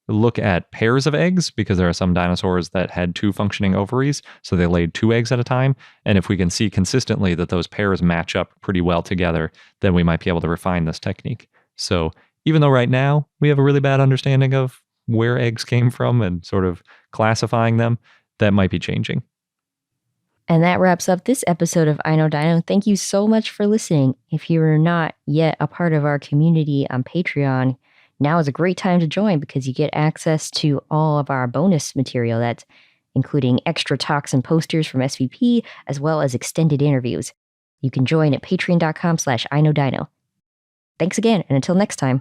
Speaker 1: look at pairs of eggs, because there are some dinosaurs that had 2 functioning ovaries, so they laid 2 eggs at a time. And if we can see consistently that those pairs match up pretty well together, then we might be able to refine this technique. So even though right now we have a really bad understanding of where eggs came from and sort of classifying them, that might be changing.
Speaker 2: And that wraps up this episode of I Know Dino. Thank you so much for listening. If you're not yet a part of our community on Patreon, now is a great time to join, because you get access to all of our bonus material, that's including extra talks and posters from SVP, as well as extended interviews. You can join at patreon.com/iknowdino. Thanks again, and until next time.